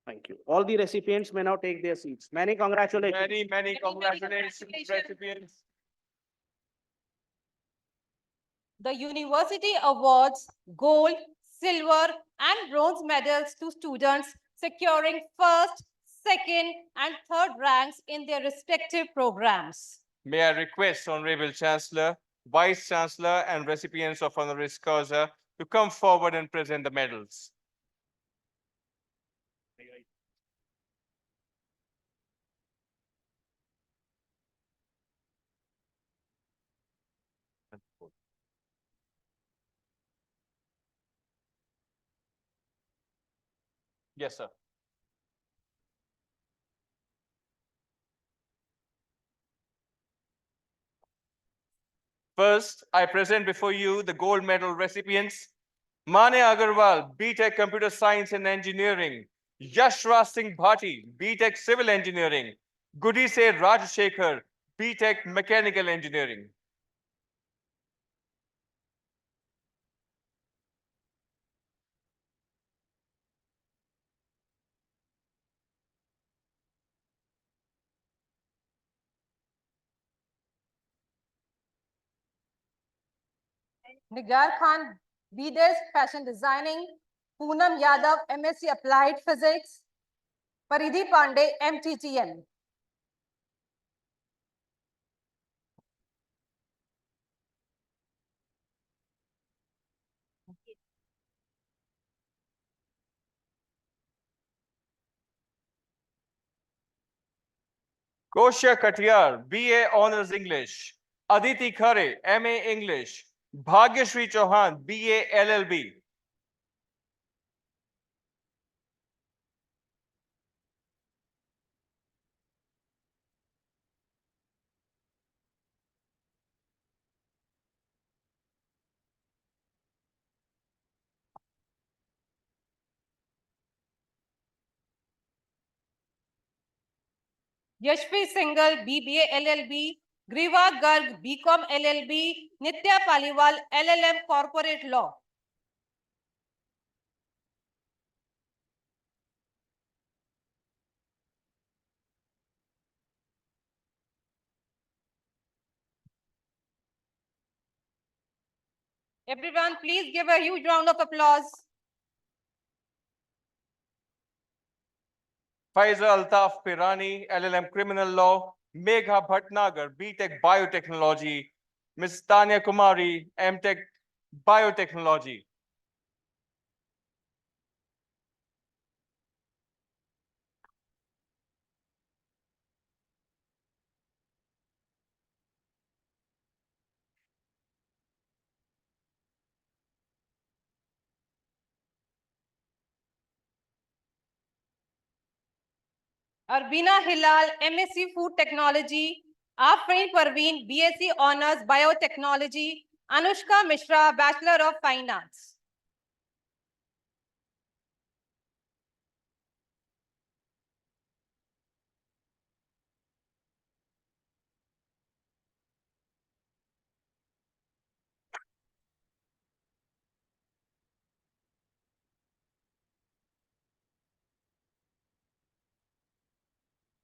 Thank you. All the recipients may now take their seats. Many congratulations. Many congratulations, recipients. The university awards gold, silver, and bronze medals to students securing first, second, and third ranks in their respective programs. May I request Honorable Chancellor, Vice Chancellor, and recipients of honoris causa to come forward and present the medals. Yes, sir. First, I present before you the gold medal recipients. Mane Agarwal, BTech Computer Science and Engineering. Yashra Singh Bhati, BTech Civil Engineering. Gudise Rajshekhar, BTech Mechanical Engineering. Nigar Khan, BDes Fashion Designing, Poonam Yadav, MSc Applied Physics, Paridhi Pandey, MTTM. Kosha Katiyar, BA Honors English. Aditi Khare, MA English. Bhagyashri Chauhan, BA LLB. Yashvi Singhal, BBA LLB, Griva Garg, BCom LLB, Nitya Paliwal, LLM Corporate Law. Everyone, please give a huge round of applause. Faiza Altaf Pirani, LLM Criminal Law. Megha Bhatnagar, BTech Biotechnology. Ms. Tanya Kumari, MTech Biotechnology. Arbina Hilal, MSc Food Technology. Afrin Parveen, BSc Honors Biotechnology. Anushka Mishra, Bachelor of Fine Arts.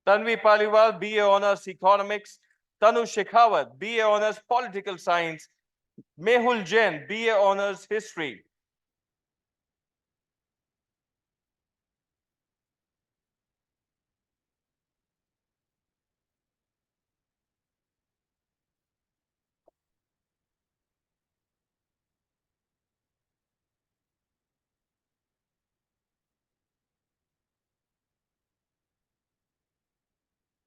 Tanvi Paliwal, BA Honors Economics. Tanu Shekhawat, BA Honors Political Science. Mehul Jain, BA Honors History.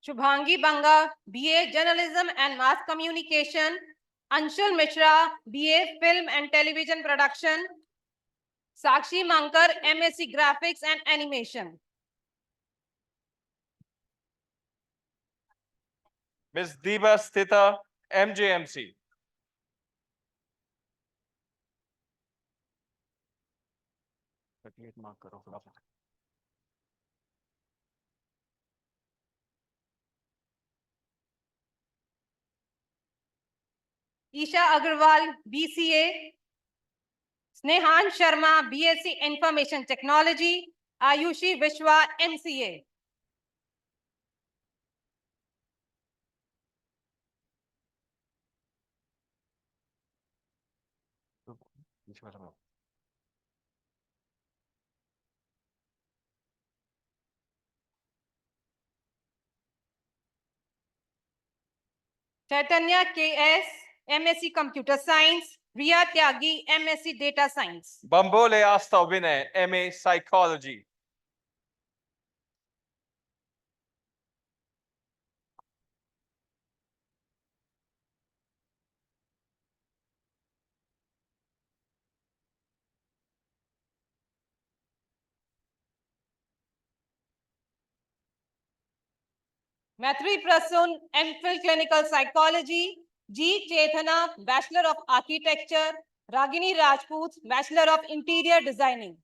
Shubhangi Banga, BA Journalism and Mass Communication. Anshul Mishra, BA Film and Television Production. Sakshi Mankar, MSc Graphics and Animation. Ms. Diba Sthita, MJMC. Isha Agarwal, BCA. Snehan Sharma, BSc Information Technology. Ayushi Vishwa, MCA. Chaitanya KS, MSc Computer Science. Riya Tyagi, MSc Data Science. Bambole Asta Vinay, MA Psychology. Maitri Prasun, MPhil Clinical Psychology. G. Chetana, Bachelor of Architecture. Ragini Rajput, Bachelor of Interior Designing.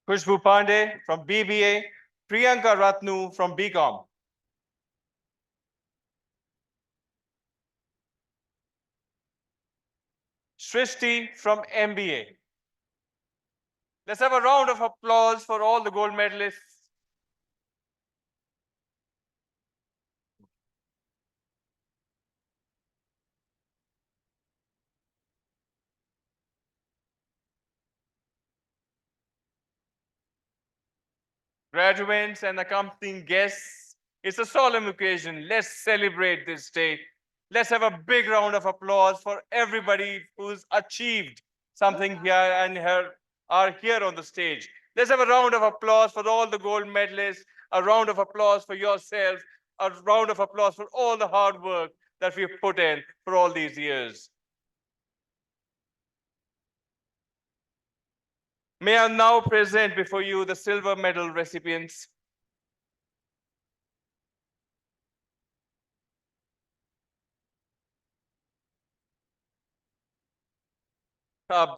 Khushbu Pandey from BBA. Priyanka Ratnu from BCom. Srishti from MBA. Let's have a round of applause for all the gold medalists. Graduates and accompanying guests, it's a solemn occasion. Let's celebrate this day. Let's have a big round of applause for everybody who's achieved something here and are here on the stage. Let's have a round of applause for all the gold medalists, a round of applause for yourself, a round of applause for all the hard work that we've put in for all these years. May I now present before you the silver medal recipients. Uh,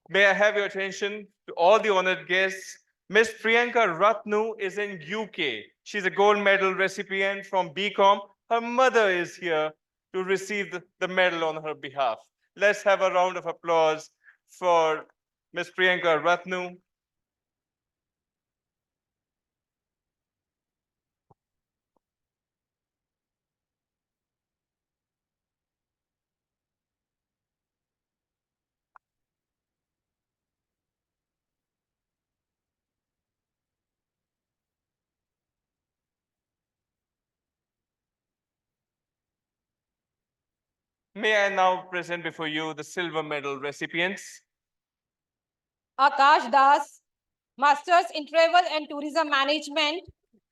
May I have your attention to all the honored guests. Miss Priyanka Ratnu is in UK. She's a gold medal recipient from BCom. Her mother is here to receive the medal on her behalf. Let's have a round of applause for Miss Priyanka Ratnu. May I now present before you the silver medal recipients. Akash Das, Masters in Travel and Tourism Management.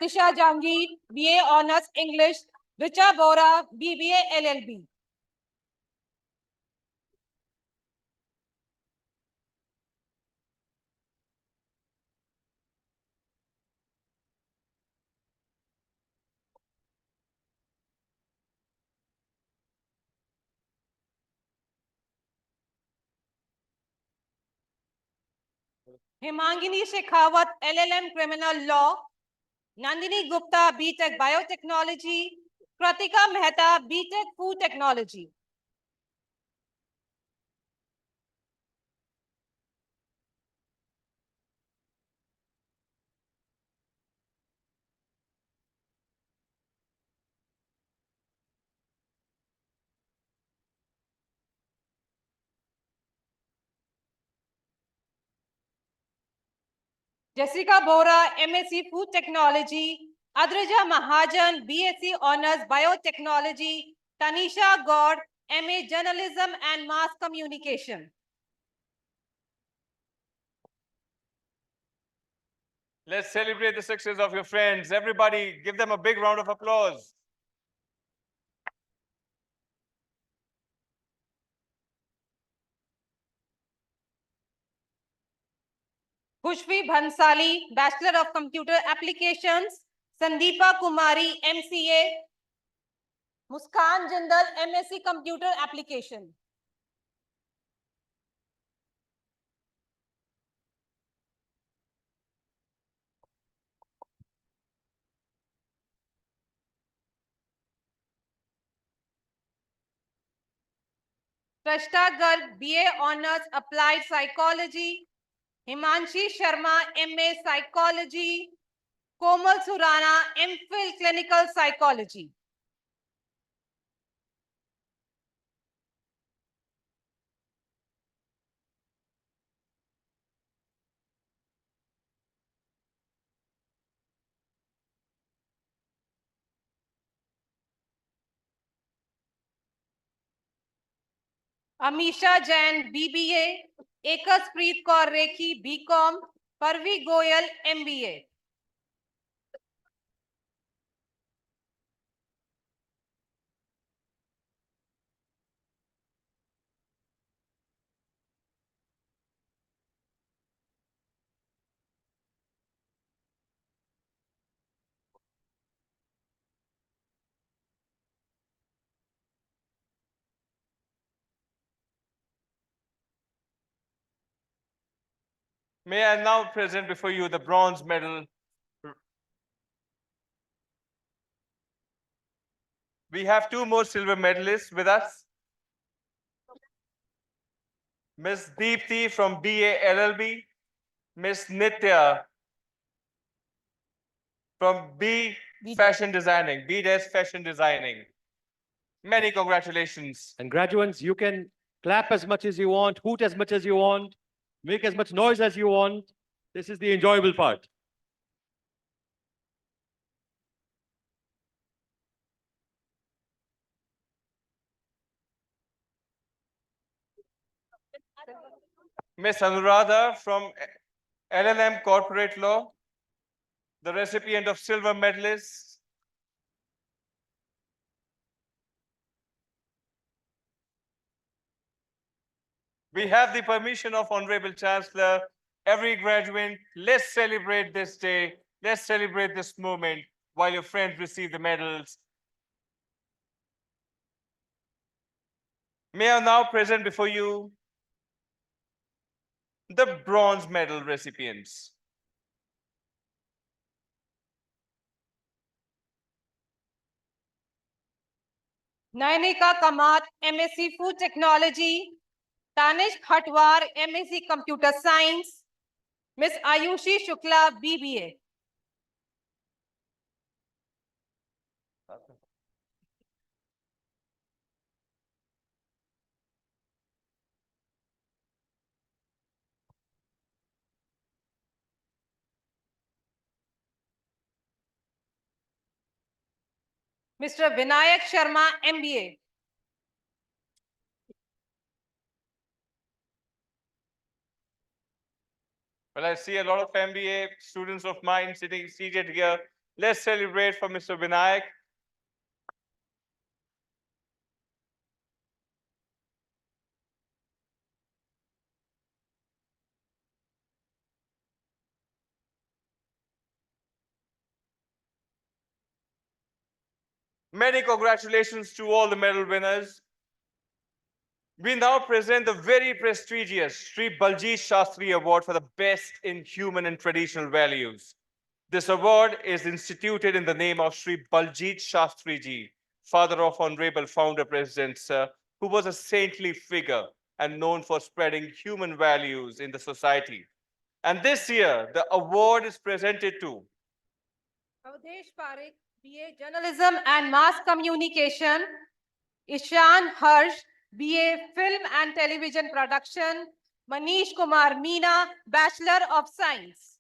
Tisha Jangir, BA Honors English. Richa Bora, BBA LLB. Himangini Shekhawat, LLM Criminal Law. Nandini Gupta, BTech Biotechnology. Pratika Mehta, BTech Food Technology. Jessica Bora, MSc Food Technology. Adrija Mahajan, BSc Honors Biotechnology. Tanisha God, MA Journalism and Mass Communication. Let's celebrate the success of your friends. Everybody, give them a big round of applause. Khushvi Bhansali, Bachelor of Computer Applications. Sandeepa Kumari, MCA. Muskan Jindal, MSc Computer Application. Prashta Garg, BA Honors Applied Psychology. Himanshi Sharma, MA Psychology. Komal Surana, MPhil Clinical Psychology. Amisha Jain, BBA. Ekaspreet Kaur Rekhi, BCom. Parvi Goyal, MBA. May I now present before you the bronze medal. We have two more silver medalists with us. Ms. Deepthi from BA LLB, Ms. Nitya from B Fashion Designing, B-Des Fashion Designing. Many congratulations. And graduates, you can clap as much as you want, hoot as much as you want, make as much noise as you want. This is the enjoyable part. Ms. Anuradha from LLM Corporate Law, the recipient of silver medalist. We have the permission of Honorable Chancellor. Every graduate, let's celebrate this day. Let's celebrate this moment while your friends receive the medals. May I now present before you the bronze medal recipients. Nainika Kamat, MSc Food Technology. Tanish Khatwar, MSc Computer Science. Miss Ayushi Shukla, BBA. Mr. Vinayak Sharma, MBA. Well, I see a lot of MBA students of mine seated here. Let's celebrate for Mr. Vinayak. Many congratulations to all the medal winners. We now present the very prestigious Sri Baljit Shastri Award for the best in human and traditional values. This award is instituted in the name of Sri Baljit Shastri Ji, father of Honorable Founder President Sir, who was a saintly figure and known for spreading human values in the society. And this year, the award is presented to Avdesh Parekh, BA Journalism and Mass Communication. Ishan Harsh, BA Film and Television Production. Manish Kumar Meena, Bachelor of Science.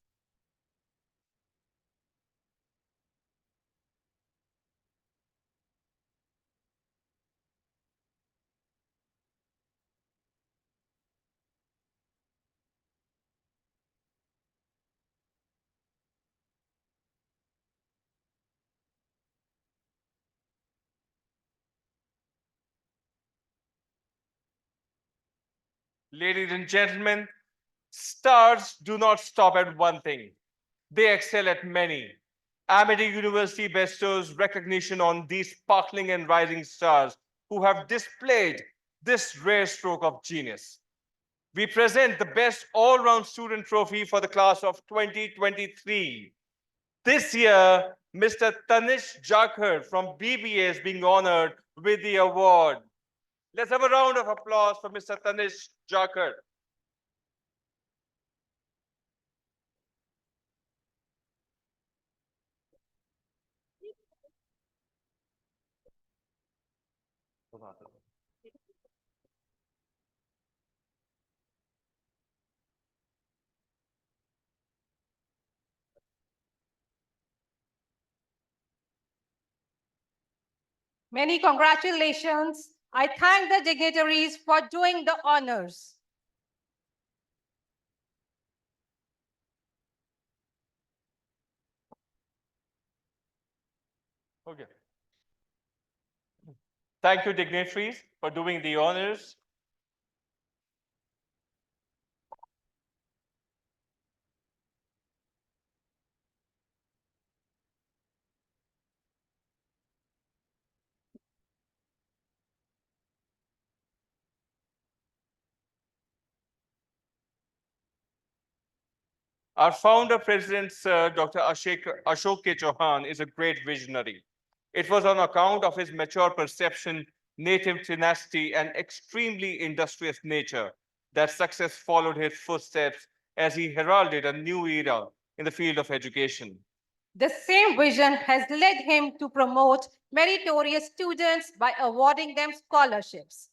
Ladies and gentlemen, stars do not stop at one thing. They excel at many. Amity University bestows recognition on these sparkling and rising stars who have displayed this rare stroke of genius. We present the best all-round student trophy for the class of 2023. This year, Mr. Tanish Jakhar from BBA is being honored with the award. Let's have a round of applause for Mr. Tanish Jakhar. Many congratulations. I thank the dignitaries for doing the honors. Okay. Thank you, dignitaries, for doing the honors. Our founder president, Sir Dr. Ashok K. Chauhan, is a great visionary. It was on account of his mature perception, native tenacity, and extremely industrious nature that success followed his footsteps as he heralded a new era in the field of education. The same vision has led him to promote meritorious students by awarding them scholarships.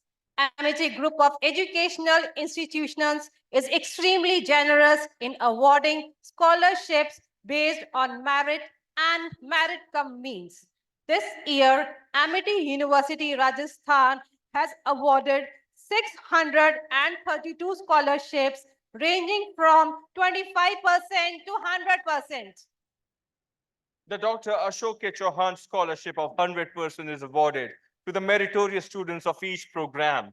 Amity Group of Educational Institutions is extremely generous in awarding scholarships based on merit and merit cum means. This year, Amity University Rajasthan has awarded 632 scholarships ranging from 25% to 100%. The Dr. Ashok K. Chauhan Scholarship of 100% is awarded to the meritorious students of each program.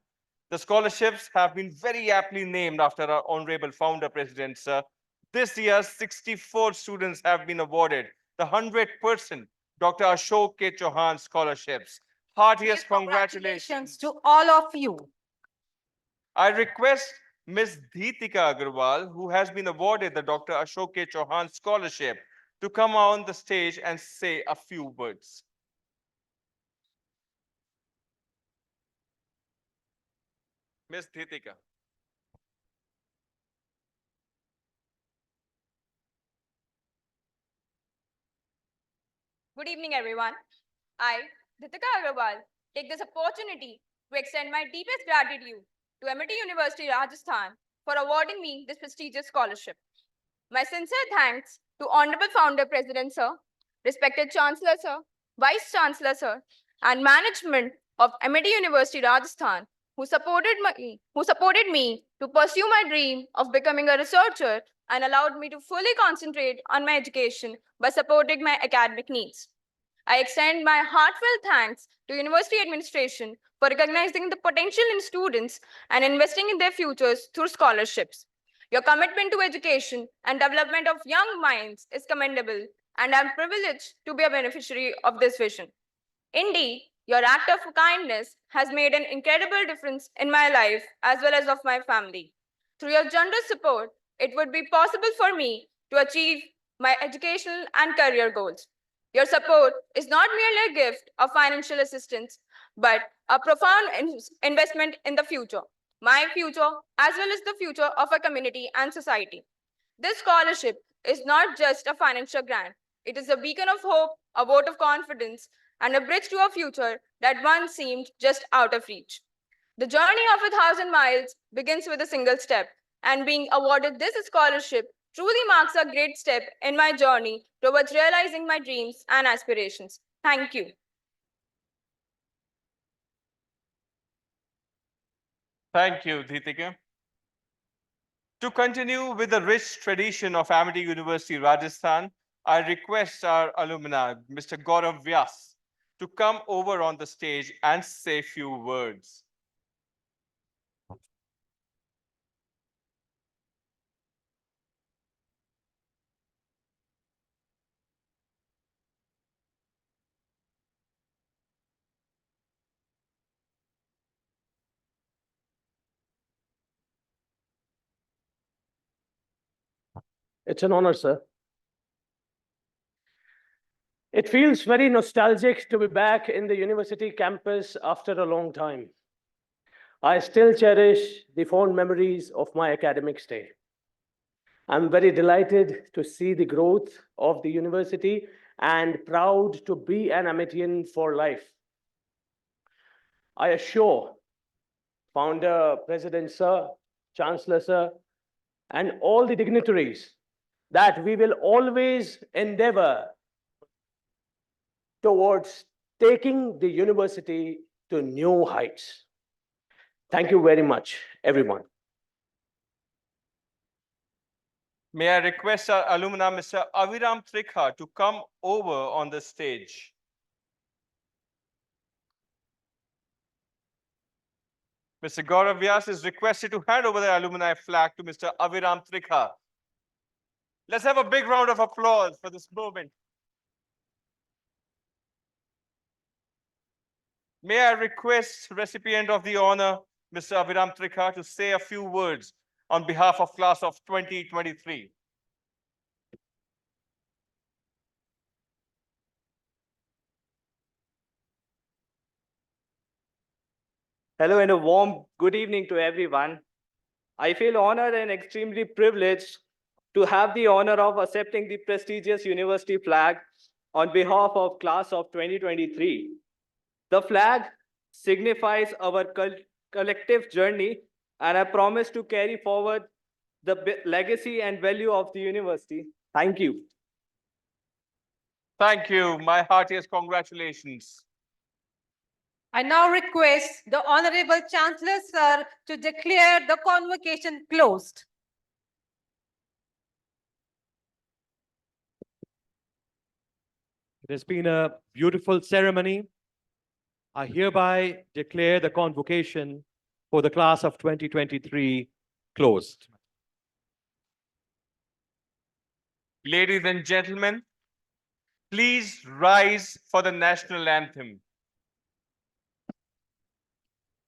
The scholarships have been very aptly named after our honorable founder president, sir. This year, 64 students have been awarded the 100% Dr. Ashok K. Chauhan scholarships. Heartiest congratulations to all of you. I request Ms. Dhitika Agarwal, who has been awarded the Dr. Ashok K. Chauhan Scholarship, to come on the stage and say a few words. Ms. Dhitika. Good evening, everyone. I, Dhitika Agarwal, take this opportunity to extend my deepest gratitude to Amity University, Rajasthan, for awarding me this prestigious scholarship. My sincere thanks to Honorable Founder President Sir, respected Chancellor Sir, Vice Chancellor Sir, and management of Amity University, Rajasthan, who supported me to pursue my dream of becoming a researcher and allowed me to fully concentrate on my education by supporting my academic needs. I extend my heartfelt thanks to University administration for recognizing the potential in students and investing in their futures through scholarships. Your commitment to education and development of young minds is commendable, and I'm privileged to be a beneficiary of this vision. Indeed, your act of kindness has made an incredible difference in my life as well as of my family. Through your generous support, it would be possible for me to achieve my educational and career goals. Your support is not merely a gift of financial assistance, but a profound investment in the future, my future, as well as the future of our community and society. This scholarship is not just a financial grant, it is a beacon of hope, a vote of confidence, and a bridge to a future that once seemed just out of reach. The journey of 1,000 miles begins with a single step, and being awarded this scholarship truly marks a great step in my journey towards realizing my dreams and aspirations. Thank you. Thank you, Deepika. To continue with the rich tradition of Amity University, Rajasthan, I request our alumni, Mr. Gaurav Vyas, to come over on the stage and say few words. It's an honor, sir. It feels very nostalgic to be back in the university campus after a long time. I still cherish the fond memories of my academic stay. I'm very delighted to see the growth of the university and proud to be an Amitian for life. I assure Founder, President Sir, Chancellor Sir, and all the dignitaries that we will always endeavor towards taking the university to new heights. Thank you very much, everyone. May I request our alumna, Mr. Aviram Trikha, to come over on the stage. Mr. Gaurav Vyas is requested to hand over the alumni flag to Mr. Aviram Trikha. Let's have a big round of applause for this moment. May I request recipient of the honor, Mr. Aviram Trikha, to say a few words on behalf of class of 2023. Hello and a warm good evening to everyone. I feel honored and extremely privileged to have the honor of accepting the prestigious university flag on behalf of class of 2023. The flag signifies our collective journey, and I promise to carry forward the legacy and value of the university. Thank you. Thank you. My heartiest congratulations. I now request the Honorable Chancellor, Sir, to declare the convocation closed. It has been a beautiful ceremony. I hereby declare the convocation for the class of 2023 closed. Ladies and gentlemen, please rise for the national anthem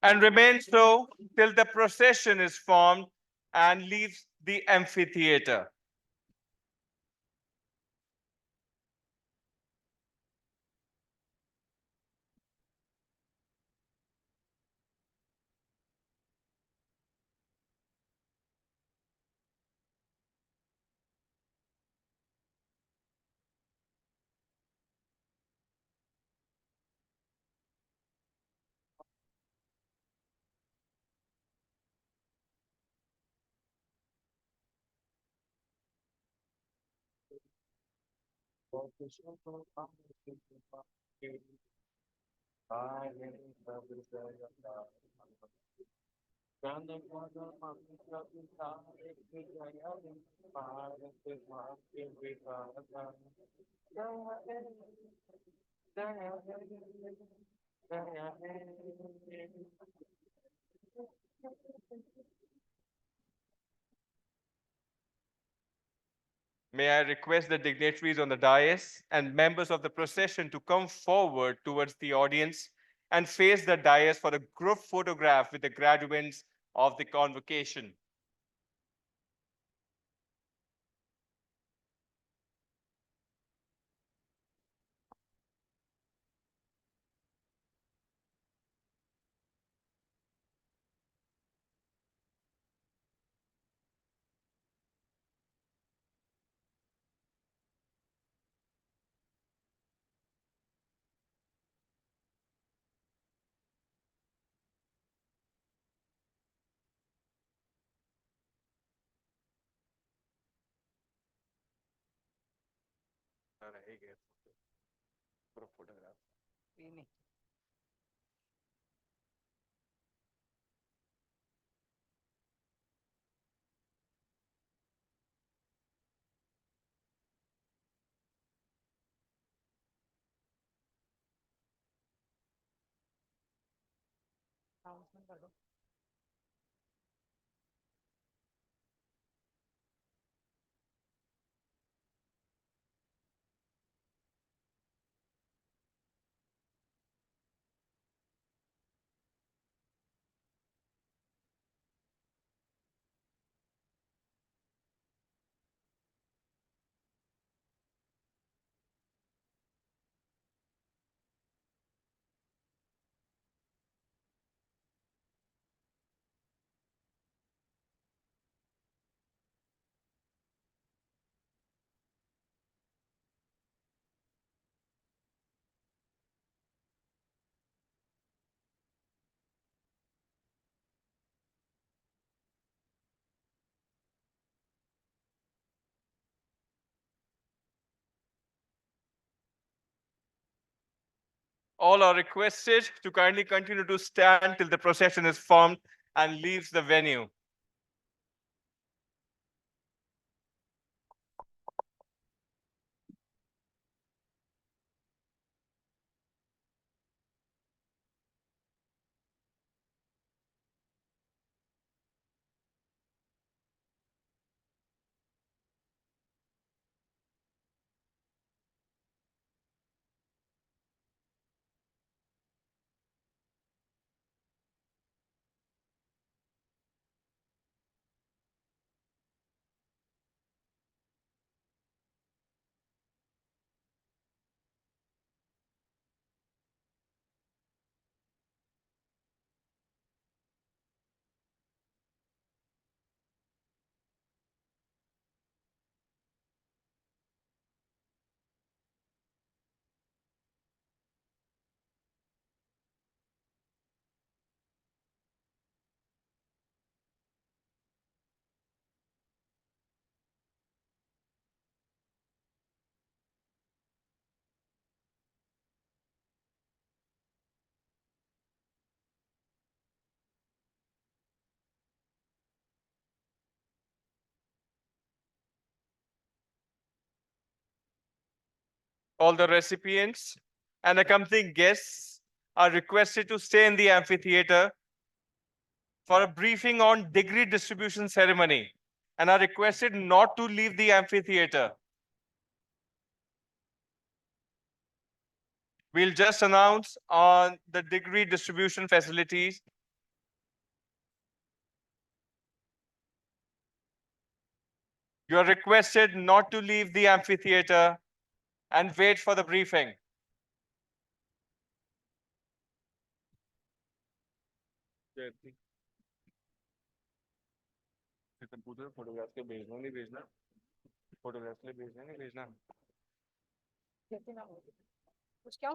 and remain so till the procession is formed and leaves the amphitheater. May I request the dignitaries on the dais and members of the procession to come forward towards the audience and face the dais for a group photograph with the graduates of the convocation. Group photograph. All are requested to kindly continue to stand till the procession is formed and leaves the venue. All the recipients and accompanying guests are requested to stay in the amphitheater for a briefing on degree distribution ceremony and are requested not to leave the amphitheater. We'll just announce on the degree distribution facilities. You are requested not to leave the amphitheater and wait for the briefing. Photograph के भेजना नहीं भेजना photograph के लिए भेजना नहीं भेजना कुछ क्या